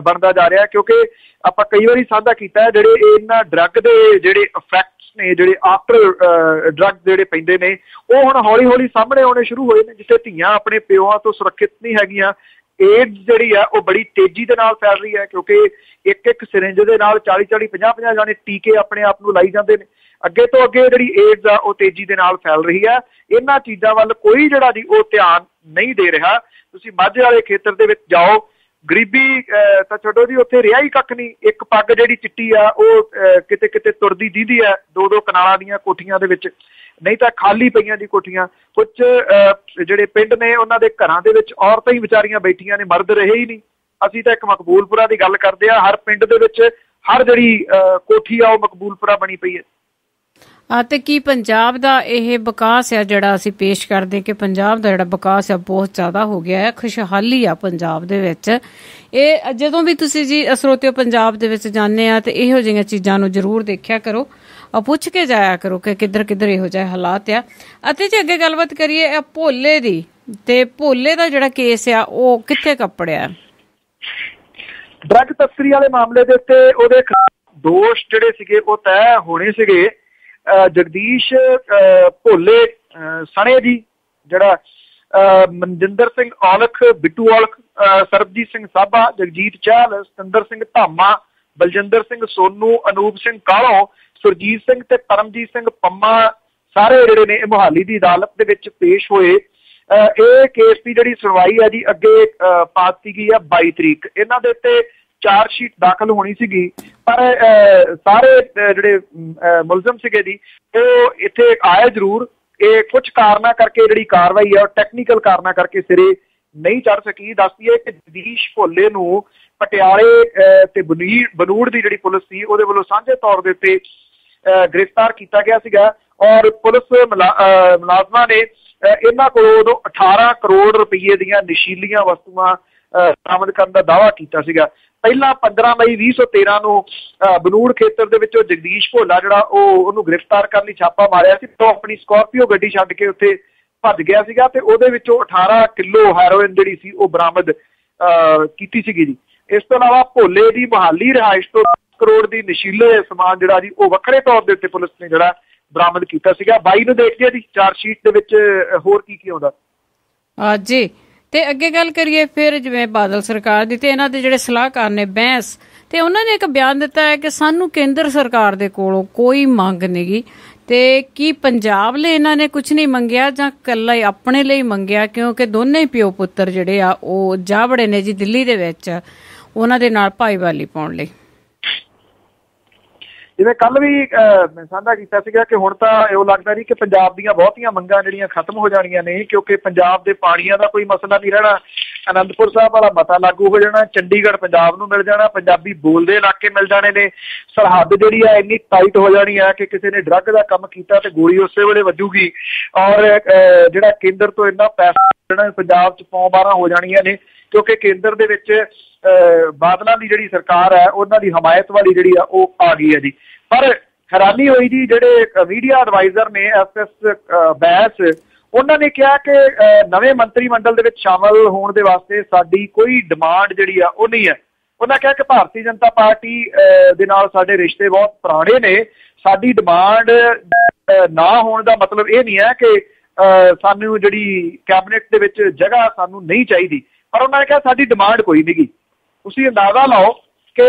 ਬਣਦਾ ਜਾ ਰਿਹਾ, ਕਿਉਂਕਿ ਆਪਾਂ ਕਈ ਵਾਰੀ ਸਾਂਝਾ ਕੀਤਾ ਜਿਹੜੇ ਇਹਨਾਂ ਡਰੱਗ ਦੇ ਜਿਹੜੇ ਇਫੈਕਟਸ ਨੇ, ਜਿਹੜੇ ਆਫਟਰ ਡਰੱਗ ਜਿਹੜੇ ਪੈਂਦੇ ਨੇ, ਉਹ ਹੁਣ ਹੌਲੀ ਹੌਲੀ ਸਾਹਮਣੇ ਆਉਣੇ ਸ਼ੁਰੂ ਹੋਏ ਨੇ। ਜਿੱਥੇ ਧੀਆਂ ਆਪਣੇ ਪਿਓਆਂ ਤੋਂ ਸੁਰੱਖਿਅਤ ਨਹੀਂ ਹੈਗੀਆਂ, ਏਡਜ਼ ਜਿਹੜੀ ਆ ਉਹ ਬੜੀ ਤੇਜ਼ੀ ਦੇ ਨਾਲ ਫੈਲ ਰਹੀ ਹੈ, ਕਿਉਂਕਿ ਇੱਕ ਸਿਰਿੰਜ ਦੇ ਨਾਲ 40 50 ਜਾਣੇ ਟੀਕੇ ਆਪਣੇ ਆਪ ਨੂੰ ਲਾਈ ਜਾਂਦੇ ਨੇ। ਅੱਗੇ ਤੋਂ ਅੱਗੇ ਜਿਹੜੀ ਏਡਜ਼ ਆ ਉਹ ਤੇਜ਼ੀ ਦੇ ਨਾਲ ਫੈਲ ਰਹੀ ਹੈ। ਇਹਨਾਂ ਚੀਜ਼ਾਂ ਵੱਲ ਕੋਈ ਜਿਹੜਾ ਜੀ ਉਹ ਧਿਆਨ ਨਹੀਂ ਦੇ ਰਿਹਾ। ਤੁਸੀਂ ਮਾਝੇ ਵਾਲੇ ਖੇਤਰ ਦੇ ਵਿੱਚ ਜਾਓ, ਗਰੀਬੀ ਤਾਂ ਛੱਡੋ ਜੀ, ਉੱਥੇ ਰਿਹਾ ਹੀ ਕੱਖ ਨਹੀਂ। ਇੱਕ ਪੱਗ ਜਿਹੜੀ ਚਿੱਟੀ ਆ ਉਹ ਕਿਤੇ ਕਿਤੇ ਤੁਰਦੀ ਦੀਦੀ ਹੈ 2-2 ਕਨਾਲਾਂ ਦੀਆਂ ਕੋਠੀਆਂ ਦੇ ਵਿੱਚ, ਨਹੀਂ ਤਾਂ ਖਾਲੀ ਪਈਆਂ ਜੀ ਕੋਠੀਆਂ। ਕੁਝ ਜਿਹੜੇ ਪਿੰਡ ਨੇ ਉਹਨਾਂ ਦੇ ਘਰਾਂ ਦੇ ਵਿੱਚ ਔਰਤਾਂ ਹੀ ਵਿਚਾਰੀਆਂ ਬੈਠੀਆਂ ਨੇ, ਮਰਦ ਰਹੇ ਹੀ ਨਹੀਂ। ਅਸੀਂ ਤਾਂ ਇੱਕ ਮਕਬੂਲਪੁਰਾ ਦੀ ਗੱਲ ਕਰਦੇ ਆ, ਹਰ ਪਿੰਡ ਦੇ ਵਿੱਚ ਹਰ ਜਿਹੜੀ ਕੋਠੀ ਆ ਉਹ ਮਕਬੂਲਪੁਰਾ ਬਣੀ ਪਈ ਹੈ। ਤੇ ਕੀ ਪੰਜਾਬ ਦਾ ਇਹ ਵਿਕਾਸ ਆ ਜਿਹੜਾ ਅਸੀਂ ਪੇਸ਼ ਕਰਦੇ ਕਿ ਪੰਜਾਬ ਦਾ ਜਿਹੜਾ ਵਿਕਾਸ ਆ ਬਹੁਤ ਜ਼ਿਆਦਾ ਹੋ ਗਿਆ ਹੈ, ਖੁਸ਼ਹਾਲੀ ਆ ਪੰਜਾਬ ਦੇ ਵਿੱਚ। ਇਹ ਜਦੋਂ ਵੀ ਤੁਸੀਂ ਜੀ ਸਰੋਤਿਓ ਪੰਜਾਬ ਦੇ ਵਿੱਚ ਜਾਂਦੇ ਆ ਤੇ ਇਹੋ ਜਿਹੀਆਂ ਚੀਜ਼ਾਂ ਨੂੰ ਜ਼ਰੂਰ ਦੇਖਿਆ ਕਰੋ, ਪੁੱਛ ਕੇ ਜਾਇਆ ਕਰੋ ਕਿ ਕਿੱਧਰ ਇਹੋ ਜਿਹੇ ਹਾਲਾਤ ਆ। ਅਤੇ ਜੇ ਅੱਗੇ ਗੱਲਬਾਤ ਕਰੀਏ ਭੋਲੇ ਦੀ, ਤੇ ਭੋਲੇ ਦਾ ਜਿਹੜਾ ਕੇਸ ਆ ਉਹ ਕਿੱਥੇ ਕੱਪੜਿਆ? ਡਰੱਗ ਤਸਕਰੀ ਵਾਲੇ ਮਾਮਲੇ ਦੇ ਉੱਤੇ ਉਹਦੇ ਦੋਸ਼ ਜਿਹੜੇ ਸੀਗੇ ਉਹ ਤੈਅ ਹੋਣੇ ਸੀਗੇ। ਜਗਦੀਸ਼ ਭੋਲੇ ਸਣੇ ਜੀ, ਜਿਹੜਾ ਮਨਜਿੰਦਰ ਸਿੰਘ ਔਲਖ, ਬਿੱਟੂ ਔਲਖ, ਸਰਬਜੀਤ ਸਿੰਘ ਸਾਬਾ, ਜਗਜੀਤ ਚਾਹਲ, ਸਤਿੰਦਰ ਸਿੰਘ ਧਾਮਾ, ਬਲਜਿੰਦਰ ਸਿੰਘ ਸੋਨੂ, ਅਨੂਪ ਸਿੰਘ ਕਾਹਲੋਂ, ਸੁਰਜੀਤ ਸਿੰਘ ਤੇ ਪਰਮਜੀਤ ਸਿੰਘ ਪੰਮਾ, ਸਾਰੇ ਜਿਹੜੇ ਨੇ ਇਹ ਮੁਹਾਲੀ ਦੀ ਅਦਾਲਤ ਦੇ ਵਿੱਚ ਪੇਸ਼ ਹੋਏ। ਇਹ ਕੇਸ ਦੀ ਜਿਹੜੀ ਸੁਣਵਾਈ ਹੈ ਜੀ ਅੱਗੇ ਪਾ ਦਿੱਤੀ ਗਈ ਆ 22 ਤਰੀਕ। ਇਹਨਾਂ ਦੇ ਉੱਤੇ ਚਾਰਜ ਸ਼ੀਟ ਦਾਖਲ ਹੋਣੀ ਸੀਗੀ, ਪਰ ਸਾਰੇ ਜਿਹੜੇ ਮੁਲਜ਼ਮ ਸੀਗੇ ਜੀ ਉਹ ਇੱਥੇ ਆਏ ਜ਼ਰੂਰ। ਇਹ ਕੁਝ ਕਾਰਨਾਂ ਕਰਕੇ ਜਿਹੜੀ ਕਾਰਵਾਈ ਹੈ ਉਹ ਟੈਕਨੀਕਲ ਕਾਰਨਾਂ ਕਰਕੇ ਸਿਰੇ ਨਹੀਂ ਚੜ ਸਕੀ। ਦੱਸਦੀ ਹੈ ਕਿ ਜਗਦੀਸ਼ ਭੋਲੇ ਨੂੰ ਪਟਿਆਲੇ ਤੇ ਬਨੂੜ ਦੀ ਜਿਹੜੀ ਪੁਲਿਸ ਸੀ ਉਹਦੇ ਵੱਲੋਂ ਸਾਂਝੇ ਤੌਰ ਦੇ ਉੱਤੇ ਗ੍ਰਿਫਤਾਰ ਕੀਤਾ ਗਿਆ ਸੀਗਾ, ਔਰ ਪੁਲਿਸ ਮੁਲਾਜ਼ਮਾਂ ਨੇ ਇਹਨਾਂ ਕੋਲੋਂ ਉਦੋਂ 18 ਕਰੋੜ ਰੁਪਏ ਦੀਆਂ ਨਸ਼ੀਲੀਆਂ ਵਸਤੂਆਂ ਬਰਾਮਦ ਕਰਨ ਦਾ ਦਾਅਵਾ ਕੀਤਾ ਸੀਗਾ। ਪਹਿਲਾਂ 15 ਮਈ 2013 ਨੂੰ ਬਨੂੜ ਖੇਤਰ ਦੇ ਵਿੱਚੋਂ ਜਗਦੀਸ਼ ਭੋਲਾ ਜਿਹੜਾ ਉਹਨੂੰ ਗ੍ਰਿਫਤਾਰ ਕਰਨ ਲਈ ਛਾਪਾ ਮਾਰਿਆ ਸੀ। ਉਹ ਆਪਣੀ ਸਕਾਰਪੀਓ ਗੱਡੀ ਛੱਡ ਕੇ ਉੱਥੇ ਭੱਜ ਗਿਆ ਸੀਗਾ, ਤੇ ਉਹਦੇ ਵਿੱਚੋਂ 18 ਕਿਲੋ ਹੈਰੋਇਨ ਜਿਹੜੀ ਸੀ ਉਹ ਬਰਾਮਦ ਕੀਤੀ ਸੀਗੀ ਜੀ। ਇਸ ਤੋਂ ਇਲਾਵਾ ਭੋਲੇ ਦੀ ਮੁਹਾਲੀ ਰਿਹਾਇਸ਼ ਤੋਂ 10 ਕਰੋੜ ਦੀ ਨਸ਼ੀਲੇ ਸਮਾਨ ਜਿਹੜਾ ਜੀ ਉਹ ਵੱਖਰੇ ਤੌਰ ਦੇ ਉੱਤੇ ਪੁਲਿਸ ਨੇ ਜਿਹੜਾ ਬਰਾਮਦ ਕੀਤਾ ਸੀਗਾ। 22 ਨੂੰ ਦੇਖਦੇ ਆ ਜੀ ਚਾਰਜ ਸ਼ੀਟ ਦੇ ਵਿੱਚ ਹੋਰ ਕੀ ਆਉਂਦਾ ਜੀ। ਤੇ ਅੱਗੇ ਗੱਲ ਕਰੀਏ ਫਿਰ ਜਿਵੇਂ ਬਾਦਲ ਸਰਕਾਰ ਦੀ ਤੇ ਇਹਨਾਂ ਦੇ ਜਿਹੜੇ ਸਲਾਹਕਾਰ ਨੇ ਬੈਂਸ, ਤੇ ਉਹਨਾਂ ਨੇ ਇੱਕ ਬਿਆਨ ਦਿੱਤਾ ਹੈ ਕਿ ਸਾਨੂੰ ਕੇਂਦਰ ਸਰਕਾਰ ਦੇ ਕੋਲੋਂ ਕੋਈ ਮੰਗ ਨਹੀਂਗੀ, ਤੇ ਕੀ ਪੰਜਾਬ ਲਈ ਇਹਨਾਂ ਨੇ ਕੁਝ ਨਹੀਂ ਮੰਗਿਆ ਜਾਂ ਇਕੱਲਾ ਹੀ ਆਪਣੇ ਲਈ ਮੰਗਿਆ? ਕਿਉਂਕਿ ਦੋਨੇ ਪਿਓ ਪੁੱਤਰ ਜਿਹੜੇ ਆ ਉਹ ਜਾ ਵੜੇ ਨੇ ਜੀ ਦਿੱਲੀ ਦੇ ਵਿੱਚ ਉਹਨਾਂ ਦੇ ਨਾਲ ਭਾਈਵਾਲੀ ਪਾਉਣ ਲਈ। ਜਿਵੇਂ ਕੱਲ ਵੀ ਸਾਂਝਾ ਕੀਤਾ ਸੀਗਾ ਕਿ ਹੁਣ ਤਾਂ ਇਹ ਲੱਗਦਾ ਨਹੀਂ ਕਿ ਪੰਜਾਬ ਦੀਆਂ ਬਹੁਤੀਆਂ ਮੰਗਾਂ ਜਿਹੜੀਆਂ ਖਤਮ ਹੋ ਜਾਣੀਆਂ ਨੇ, ਕਿਉਂਕਿ ਪੰਜਾਬ ਦੇ ਪਾਣੀਆਂ ਦਾ ਕੋਈ ਮਸਲਾ ਨਹੀਂ ਰਹਿਣਾ, ਅਨੰਦਪੁਰ ਸਾਹਿਬ ਵਾਲਾ ਮਤਾ ਲਾਗੂ ਹੋ ਜਾਣਾ, ਚੰਡੀਗੜ੍ਹ ਪੰਜਾਬ ਨੂੰ ਮਿਲ ਜਾਣਾ, ਪੰਜਾਬੀ ਬੋਲਦੇ ਇਲਾਕੇ ਮਿਲ ਜਾਣੇ ਨੇ, ਸਰਹੱਦ ਜਿਹੜੀ ਆ ਇੰਨੀ ਟਾਈਟ ਹੋ ਜਾਣੀ ਆ ਕਿ ਕਿਸੇ ਨੇ ਡਰੱਗ ਦਾ ਕੰਮ ਕੀਤਾ ਤੇ ਗੋਲੀ ਉਸੇ ਵੇਲੇ ਵੱਜੂਗੀ, ਔਰ ਜਿਹੜਾ ਕੇਂਦਰ ਤੋਂ ਇੰਨਾ ਪੈਸਾ ਜਿਹੜਾ ਪੰਜਾਬ 'ਚ ਪੌਂ-ਬਾਰਾਂ ਹੋ ਜਾਣੀਆਂ ਨੇ, ਕਿਉਂਕਿ ਕੇਂਦਰ ਦੇ ਵਿੱਚ ਬਾਦਲਾਂ ਦੀ ਜਿਹੜੀ ਸਰਕਾਰ ਹੈ ਉਹਨਾਂ ਦੀ ਹਮਾਇਤ ਵਾਲੀ ਜਿਹੜੀ ਆ ਉਹ ਆ ਗਈ ਹੈ ਜੀ। ਪਰ ਹੈਰਾਨੀ ਹੋਈ ਜੀ, ਜਿਹੜੇ ਮੀਡੀਆ ਐਡਵਾਈਜ਼ਰ ਨੇ SS ਬੈਂਸ, ਉਹਨਾਂ ਨੇ ਕਿਹਾ ਕਿ ਨਵੇਂ ਮੰਤਰੀ ਮੰਡਲ ਦੇ ਵਿੱਚ ਸ਼ਾਮਲ ਹੋਣ ਦੇ ਵਾਸਤੇ ਸਾਡੀ ਕੋਈ ਡਿਮਾਂਡ ਜਿਹੜੀ ਆ ਉਹ ਨਹੀਂ ਹੈ। ਉਹਨਾਂ ਕਿਹਾ ਕਿ ਭਾਰਤੀ ਜਨਤਾ ਪਾਰਟੀ ਦੇ ਨਾਲ ਸਾਡੇ ਰਿਸ਼ਤੇ ਬਹੁਤ ਪੁਰਾਣੇ ਨੇ, ਸਾਡੀ ਡਿਮਾਂਡ ਨਾ ਹੋਣ ਦਾ ਮਤਲਬ ਇਹ ਨਹੀਂ ਹੈ ਕਿ ਸਾਨੂੰ ਜਿਹੜੀ ਕੈਬਨਿਟ ਦੇ ਵਿੱਚ ਜਗ੍ਹਾ ਸਾਨੂੰ ਨਹੀਂ ਚਾਹੀਦੀ, ਪਰ ਉਹਨਾਂ ਨੇ ਕਿਹਾ ਸਾਡੀ ਡਿਮਾਂਡ ਕੋਈ ਨਹੀਂ ਗੀ। ਤੁਸੀਂ ਅੰਦਾਜ਼ਾ ਲਾਓ ਕਿ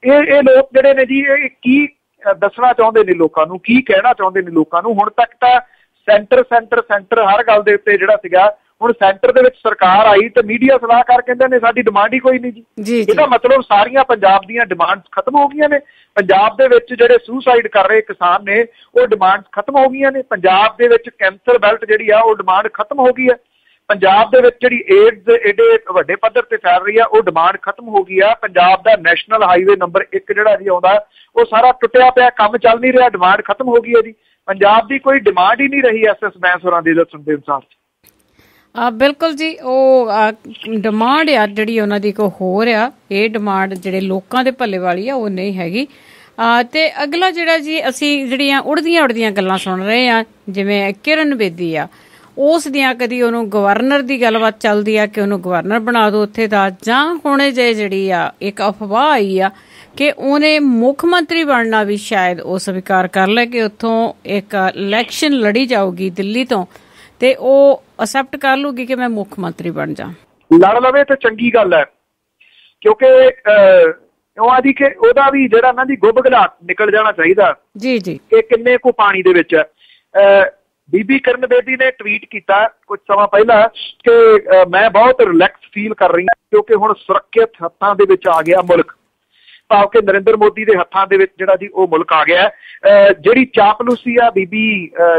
ਇਹ ਲੋਕ ਜਿਹੜੇ ਨੇ ਜੀ ਇਹ ਕੀ ਦੱਸਣਾ ਚਾਹੁੰਦੇ ਨੇ ਲੋਕਾਂ ਨੂੰ, ਕੀ ਕਹਿਣਾ ਚਾਹੁੰਦੇ ਨੇ ਲੋਕਾਂ ਨੂੰ। ਹੁਣ ਤੱਕ ਤਾਂ ਸੈਂਟਰ ਹਰ ਗੱਲ ਦੇ ਉੱਤੇ ਜਿਹੜਾ ਸੀਗਾ, ਹੁਣ ਸੈਂਟਰ ਦੇ ਵਿੱਚ ਸਰਕਾਰ ਆਈ ਤੇ ਮੀਡੀਆ ਸਲਾਹਕਾਰ ਕਹਿੰਦੇ ਨੇ ਸਾਡੀ ਡਿਮਾਂਡ ਹੀ ਕੋਈ ਨਹੀਂ ਜੀ। ਇਹਦਾ ਮਤਲਬ ਸਾਰੀਆਂ ਪੰਜਾਬ ਦੀਆਂ ਡਿਮਾਂਡਸ ਖਤਮ ਹੋ ਗਈਆਂ ਨੇ। ਪੰਜਾਬ ਦੇ ਵਿੱਚ ਜਿਹੜੇ ਸੁਸਾਈਡ ਕਰ ਰਹੇ ਕਿਸਾਨ ਨੇ ਉਹ ਡਿਮਾਂਡਸ ਖਤਮ ਹੋ ਗਈਆਂ ਨੇ। ਪੰਜਾਬ ਦੇ ਵਿੱਚ ਕੈਂਸਰ ਬੈਲਟ ਜਿਹੜੀ ਆ ਉਹ ਡਿਮਾਂਡ ਖਤਮ ਹੋ ਗਈ ਹੈ। ਪੰਜਾਬ ਦੇ ਵਿੱਚ ਜਿਹੜੀ ਏਡਜ਼ ਏਡੇ ਵੱਡੇ ਪੱਧਰ ਤੇ ਫੈਲ ਰਹੀ ਆ ਉਹ ਡਿਮਾਂਡ ਖਤਮ ਹੋ ਗਈ ਆ। ਪੰਜਾਬ ਦਾ ਨੈਸ਼ਨਲ ਹਾਈਵੇ ਨੰਬਰ 1 ਜਿਹੜਾ ਜੀ ਆਉਂਦਾ ਉਹ ਸਾਰਾ ਟੁੱਟਿਆ ਪਿਆ, ਕੰਮ ਚੱਲ ਨਹੀਂ ਰਿਹਾ, ਡਿਮਾਂਡ ਖਤਮ ਹੋ ਗਈ ਹੈ ਜੀ। ਪੰਜਾਬ ਦੀ ਕੋਈ ਡਿਮਾਂਡ ਹੀ ਨਹੀਂ ਰਹੀ SS ਬੈਂਸ ਹੋਰਾਂ ਦੇ ਦੱਸਣ ਦੇ ਅਨੁਸਾਰ। ਬਿਲਕੁਲ ਜੀ, ਉਹ ਡਿਮਾਂਡ ਆ ਜਿਹੜੀ ਉਹਨਾਂ ਦੀ ਕੋਈ ਹੋਰ ਆ, ਇਹ ਡਿਮਾਂਡ ਜਿਹੜੇ ਲੋਕਾਂ ਦੇ ਭਲੇ ਵਾਲੀ ਆ ਉਹ ਨਹੀਂ ਹੈਗੀ। ਤੇ ਅਗਲਾ ਜਿਹੜਾ ਜੀ ਅਸੀਂ ਜਿਹੜੀਆਂ ਉੜਦੀਆਂ ਗੱਲਾਂ ਸੁਣ ਰਹੇ ਆ, ਜਿਵੇਂ ਕਿਰਨ ਬੇਦੀ ਆ, ਉਸ ਦੀਆਂ ਕਦੀ ਉਹਨੂੰ ਗਵਰਨਰ ਦੀ ਗੱਲਬਾਤ ਚੱਲਦੀ ਆ ਕਿ ਉਹਨੂੰ ਗਵਰਨਰ ਬਣਾ ਦਿਓ ਉੱਥੇ ਦਾ, ਜਾਂ ਹੁਣੇ ਜਿਹੜੀ ਆ ਇੱਕ ਅਫਵਾਹ ਆਈ ਆ ਕਿ ਉਹਨੇ ਮੁੱਖ ਮੰਤਰੀ ਬਣਨਾ ਵੀ ਸ਼ਾਇਦ ਉਹ ਸਵੀਕਾਰ ਕਰ ਲੈ ਕਿ ਉੱਥੋਂ ਇੱਕ ਇਲੈਕਸ਼ਨ ਲੜੀ ਜਾਊਗੀ ਦਿੱਲੀ ਤੋਂ ਤੇ ਉਹ ਅਸੈਪਟ ਕਰ ਲੂਗੀ ਕਿ ਮੈਂ ਮੁੱਖ ਮੰਤਰੀ ਬਣ ਜਾ। ਲੜ ਲਵੇ ਤੇ ਚੰਗੀ ਗੱਲ ਹੈ, ਕਿਉਂਕਿ ਉਹ ਆਦੀ ਕਿ ਉਹਦਾ ਵੀ ਜਿਹੜਾ ਇਹਨਾਂ ਦੀ ਗੁੱਬ ਘਲਾਟ ਨਿਕਲ ਜਾਣਾ ਚਾਹੀਦਾ ਜੀ ਕਿ ਕਿੰਨੇ ਕੁ ਪਾਣੀ ਦੇ ਵਿੱਚ ਹੈ। ਬੀਬੀ ਕਿਰਨ ਬੇਦੀ ਨੇ ਟਵੀਟ ਕੀਤਾ ਕੁਝ ਸਮਾਂ ਪਹਿਲਾਂ ਕਿ ਮੈਂ ਬਹੁਤ ਰਿਲੈਕਸ ਫੀਲ ਕਰ ਰਹੀ ਹਾਂ ਕਿਉਂਕਿ ਹੁਣ ਸੁਰੱਖਿਅਤ ਹੱਥਾਂ ਦੇ ਵਿੱਚ ਆ ਗਿਆ ਮੁਲਕ, ਭਾਵ ਕਿ ਨਰਿੰਦਰ ਮੋਦੀ ਦੇ ਹੱਥਾਂ ਦੇ ਵਿੱਚ ਜਿਹੜਾ ਜੀ ਉਹ ਮੁਲਕ ਆ ਗਿਆ। ਜਿਹੜੀ ਚਾਪਲੂਸੀ ਆ ਬੀਬੀ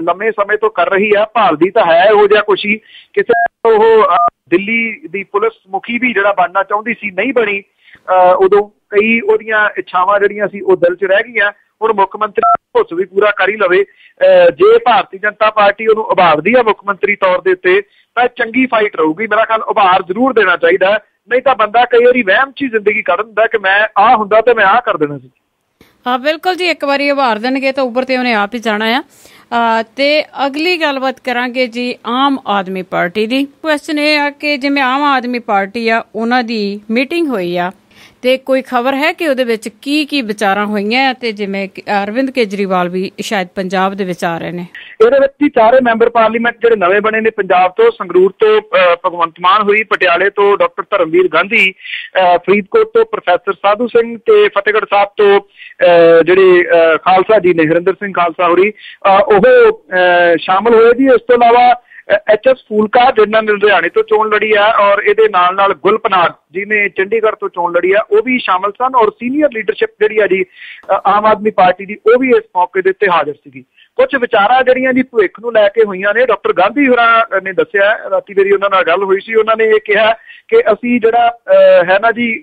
ਲੰਮੇ ਸਮੇਂ ਤੋਂ ਕਰ ਰਹੀ ਆ, ਭਾਲਦੀ ਤਾਂ ਹੈ ਇਹੋ ਜਿਹਾ ਕੁਛ ਹੀ, ਕਿਸੇ ਉਹ ਦਿੱਲੀ ਦੀ ਪੁਲਿਸ ਮੁਖੀ ਵੀ ਜਿਹੜਾ ਬਣਨਾ ਚਾਹੁੰਦੀ ਸੀ, ਨਹੀਂ ਬਣੀ ਉਦੋਂ। ਕਈ ਉਹਦੀਆਂ ਇੱਛਾਵਾਂ ਜਿਹੜੀਆਂ ਸੀ ਉਹ ਦਿਲ 'ਚ ਰਹਿ ਗਈਆਂ। ਹੁਣ ਮੁੱਖ ਮੰਤਰੀ ਭੁੱਸ ਵੀ ਪੂਰਾ ਕਰ ਹੀ ਲਵੇ। ਜੇ ਭਾਰਤੀ ਜਨਤਾ ਪਾਰਟੀ ਉਹਨੂੰ ਉਭਾਰਦੀ ਆ ਮੁੱਖ ਮੰਤਰੀ ਤੌਰ ਦੇ ਉੱਤੇ ਤਾਂ ਚੰਗੀ ਫਾਈਟ ਰਹੂਗੀ। ਮੇਰਾ ਖਿਆਲ ਉਭਾਰ ਜ਼ਰੂਰ ਦੇਣਾ ਚਾਹੀਦਾ, ਨਹੀਂ ਤਾਂ ਬੰਦਾ ਕਈ ਵਾਰੀ ਵਹਿਮ 'ਚ ਹੀ ਜ਼ਿੰਦਗੀ ਕੱਢ ਦਿੰਦਾ ਕਿ ਮੈਂ ਆਹ ਹੁੰਦਾ ਤੇ ਮੈਂ ਆਹ ਕਰ ਦੇਣਾ ਸੀ। ਹਾਂ ਬਿਲਕੁਲ ਜੀ, ਇੱਕ ਵਾਰੀ ਉਭਾਰ ਦੇਣਗੇ ਤਾਂ ਉੱਪਰ ਤੇ ਉਹਨੇ ਆਪ ਹੀ ਜਾਣਾ ਆ। ਤੇ ਅਗਲੀ ਗੱਲਬਾਤ ਕਰਾਂਗੇ ਜੀ ਆਮ ਆਦਮੀ ਪਾਰਟੀ ਦੀ। ਕੁਐਸਚਨ ਇਹ ਆ ਕਿ ਜਿਵੇਂ ਆਮ ਆਦਮੀ ਪਾਰਟੀ ਆ ਉਹਨਾਂ ਦੀ ਮੀਟਿੰਗ ਹੋਈ ਆ ਤੇ ਕੋਈ ਖਬਰ ਹੈ ਕਿ ਉਹਦੇ ਵਿੱਚ ਕੀ ਵਿਚਾਰਾਂ ਹੋਈਆਂ ਤੇ ਜਿਵੇਂ ਅਰਵਿੰਦ ਕੇਜਰੀਵਾਲ ਵੀ ਸ਼ਾਇਦ ਪੰਜਾਬ ਦੇ ਵਿੱਚ ਆ ਰਹੇ ਨੇ। ਇਹਦੇ ਵਿੱਚ ਹੀ ਚਾਰੇ ਮੈਂਬਰ ਪਾਰਲੀਮੈਂਟ ਜਿਹੜੇ ਨਵੇਂ ਬਣੇ ਨੇ, ਪੰਜਾਬ ਤੋਂ, ਸੰਗਰੂਰ ਤੋਂ ਭਗਵੰਤ ਮਾਨ ਹੋਈ, ਪਟਿਆਲੇ ਤੋਂ ਡਾਕਟਰ ਧਰਮਵੀਰ ਗਾਂਧੀ, ਫਰੀਦਕੋਟ ਤੋਂ ਪ੍ਰੋਫੈਸਰ ਸਾਧੂ ਸਿੰਘ ਤੇ ਫਤਿਹਗੜ੍ਹ ਸਾਹਿਬ ਤੋਂ ਜਿਹੜੇ ਖਾਲਸਾ ਜੀ ਨੇ ਹਰਿੰਦਰ ਸਿੰਘ ਖਾਲਸਾ ਹੋਰੀ, ਉਹ ਸ਼ਾਮਲ ਹੋਏ ਜੀ। ਇਸ ਤੋਂ ਇਲਾਵਾ HS ਫੂਲਕਾ ਜਿਹਨਾਂ ਨੇ ਲੁਧਿਆਣੇ ਤੋਂ ਚੋਣ ਲੜੀ ਆ, ਔਰ ਇਹਦੇ ਨਾਲ ਗੁਲਪਨਾਗ ਜਿਹਨੇ ਚੰਡੀਗੜ੍ਹ ਤੋਂ ਚੋਣ ਲੜੀ ਆ, ਉਹ ਵੀ ਸ਼ਾਮਲ ਸਨ। ਔਰ ਸੀਨੀਅਰ ਲੀਡਰਸ਼ਿਪ ਜਿਹੜੀ ਆ ਜੀ ਆਮ ਆਦਮੀ ਪਾਰਟੀ ਦੀ, ਉਹ ਵੀ ਇਸ ਮੌਕੇ ਦੇ ਉੱਤੇ ਹਾਜ਼ਰ ਸੀਗੀ। ਕੁਝ ਵਿਚਾਰਾਂ ਜਿਹੜੀਆਂ ਜੀ ਭਵਿੱਖ ਨੂੰ ਲੈ ਕੇ ਹੋਈਆਂ ਨੇ। ਡਾਕਟਰ ਗਾਂਧੀ ਹੋਰਾਂ ਨੇ ਦੱਸਿਆ, ਰਾਤੀ ਮੇਰੀ ਉਹਨਾਂ ਨਾਲ ਗੱਲ ਹੋਈ ਸੀ, ਉਹਨਾਂ ਨੇ ਇਹ ਕਿਹਾ ਕਿ ਅਸੀਂ ਜਿਹੜਾ ਹੈ ਨਾ ਜੀ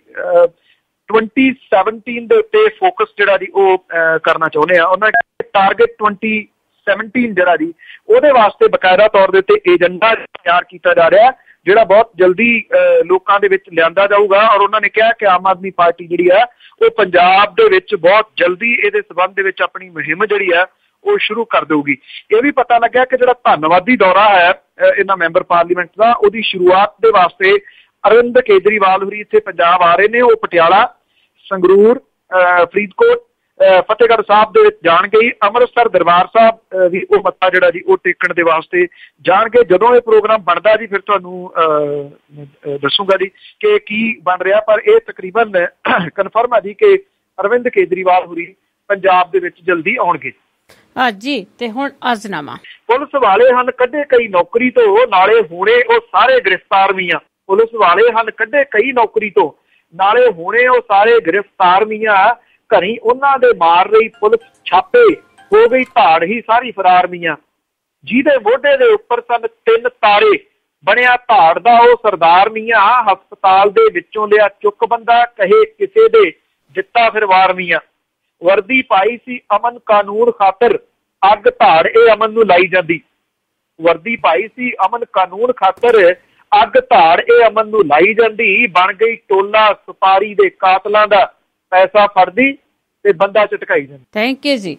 2017 ਦੇ ਉੱਤੇ ਫੋਕਸ ਜਿਹੜਾ ਜੀ ਉਹ ਕਰਨਾ ਚਾਹੁੰਦੇ ਆ। ਉਹਨਾਂ ਨੇ ਟਾਰਗੇਟ 2017 ਜਿਹੜਾ ਜੀ ਉਹਦੇ ਵਾਸਤੇ ਬਕਾਇਦਾ ਤੌਰ ਦੇ ਉੱਤੇ ਏਜੰਡਾ ਤਿਆਰ ਕੀਤਾ ਜਾ ਰਿਹਾ, ਜਿਹੜਾ ਬਹੁਤ ਜਲਦੀ ਲੋਕਾਂ ਦੇ ਵਿੱਚ ਲਿਆਂਦਾ ਜਾਊਗਾ। ਔਰ ਉਹਨਾਂ ਨੇ ਕਿਹਾ ਕਿ ਆਮ ਆਦਮੀ ਪਾਰਟੀ ਜਿਹੜੀ ਆ ਉਹ ਪੰਜਾਬ ਦੇ ਵਿੱਚ ਬਹੁਤ ਜਲਦੀ ਇਹਦੇ ਸਬੰਧ ਦੇ ਵਿੱਚ ਆਪਣੀ ਮੁਹਿੰਮ ਜਿਹੜੀ ਆ ਉਹ ਸ਼ੁਰੂ ਕਰ ਦੇਊਗੀ। ਇਹ ਵੀ ਪਤਾ ਲੱਗਿਆ ਕਿ ਜਿਹੜਾ ਧੰਨਵਾਦੀ ਦੌਰਾ ਹੈ ਇਹਨਾਂ ਮੈਂਬਰ ਪਾਰਲੀਮੈਂਟ ਦਾ, ਉਹਦੀ ਸ਼ੁਰੂਆਤ ਦੇ ਵਾਸਤੇ ਅਰਵਿੰਦ ਕੇਜਰੀਵਾਲ ਹੋਰੀ ਇੱਥੇ ਪੰਜਾਬ ਆ ਰਹੇ ਨੇ। ਉਹ ਪਟਿਆਲਾ, ਸੰਗਰੂਰ, ਫਰੀਦਕੋਟ, ਫਤਿਹਗੜ੍ਹ ਸਾਹਿਬ ਦੇ ਵਿੱਚ ਜਾਣਗੇ। ਅੰਮ੍ਰਿਤਸਰ ਦਰਬਾਰ ਸਾਹਿਬ ਵੀ ਉਹ ਮੱਥਾ ਜਿਹੜਾ ਜੀ ਉਹ ਟੇਕਣ ਦੇ ਵਾਸਤੇ ਜਾਣਗੇ। ਜਦੋਂ ਇਹ ਪ੍ਰੋਗਰਾਮ ਬਣਦਾ ਜੀ ਫਿਰ ਤੁਹਾਨੂੰ ਦੱਸੂਗਾ ਜੀ ਕਿ ਕੀ ਬਣ ਰਿਹਾ, ਪਰ ਇਹ ਤਕਰੀਬਨ ਕਨਫਰਮ ਹੈ ਜੀ ਕਿ ਅਰਵਿੰਦ ਕੇਜਰੀਵਾਲ ਹੋਰੀ ਪੰਜਾਬ ਦੇ ਵਿੱਚ ਜਲਦੀ ਆਉਣਗੇ। ਜੀ ਤੇ ਹੁਣ ਅਜ਼ਨਾਮਾ। ਪੁਲਿਸ ਵਾਲੇ ਹਨ ਕੱਢੇ ਕਈ ਨੌਕਰੀ ਤੋਂ, ਨਾਲੇ ਹੁਣੇ ਉਹ ਸਾਰੇ ਗ੍ਰਿਫਤਾਰ ਮੀਆਂ। ਪੁਲਿਸ ਵਾਲੇ ਹਨ ਕੱਢੇ ਕਈ ਨੌਕਰੀ ਤੋਂ, ਨਾਲੇ ਹੁਣੇ ਉਹ ਸਾਰੇ ਗ੍ਰਿਫਤਾਰ ਮੀਆਂ। ਘਰੀ ਉਹਨਾਂ ਦੇ ਮਾਰ ਰਹੀ ਪੁਲਿਸ ਛਾਪੇ, ਹੋ ਗਈ ਧਾੜ ਹੀ ਸਾਰੀ ਫਰਾਰ ਮੀਆਂ। ਜਿਹਦੇ ਮੋਢੇ ਦੇ ਉੱਪਰ ਸਨ 3 ਤਾਰੇ, ਬਣਿਆ ਧਾੜ ਦਾ ਉਹ ਸਰਦਾਰ ਮੀਆਂ। ਹਸਪਤਾਲ ਦੇ ਵਿੱਚੋਂ ਲਿਆ ਚੁੱਕ ਬੰਦਾ, ਕਹੇ ਕਿਸੇ ਦੇ ਦਿੱਤਾ ਫਿਰ ਵਾਰ ਮੀਆਂ। ਵਰਦੀ ਪਾਈ ਸੀ ਅਮਨ ਕਾਨੂੰਨ ਖਾਤਰ, ਅੱਗ ਧਾੜ ਇਹ ਅਮਨ ਨੂੰ ਲਾਈ ਜਾਂਦੀ। ਵਰਦੀ ਪਾਈ ਸੀ ਅਮਨ ਕਾਨੂੰਨ ਖਾਤਰ, ਅੱਗ ਧਾੜ ਇਹ ਅਮਨ ਨੂੰ ਲਾਈ ਜਾਂਦੀ। ਬਣ ਗਈ ਟੋਲਾ ਸੁਪਾਰੀ ਦੇ ਕਾਤਲਾਂ ਦਾ, ਪੈਸਾ ਫੜਦੀ ਤੇ ਬੰਦਾ ਝਟਕਾਈ ਜਾਂਦੀ। ਥੈਂਕ ਯੂ ਜੀ।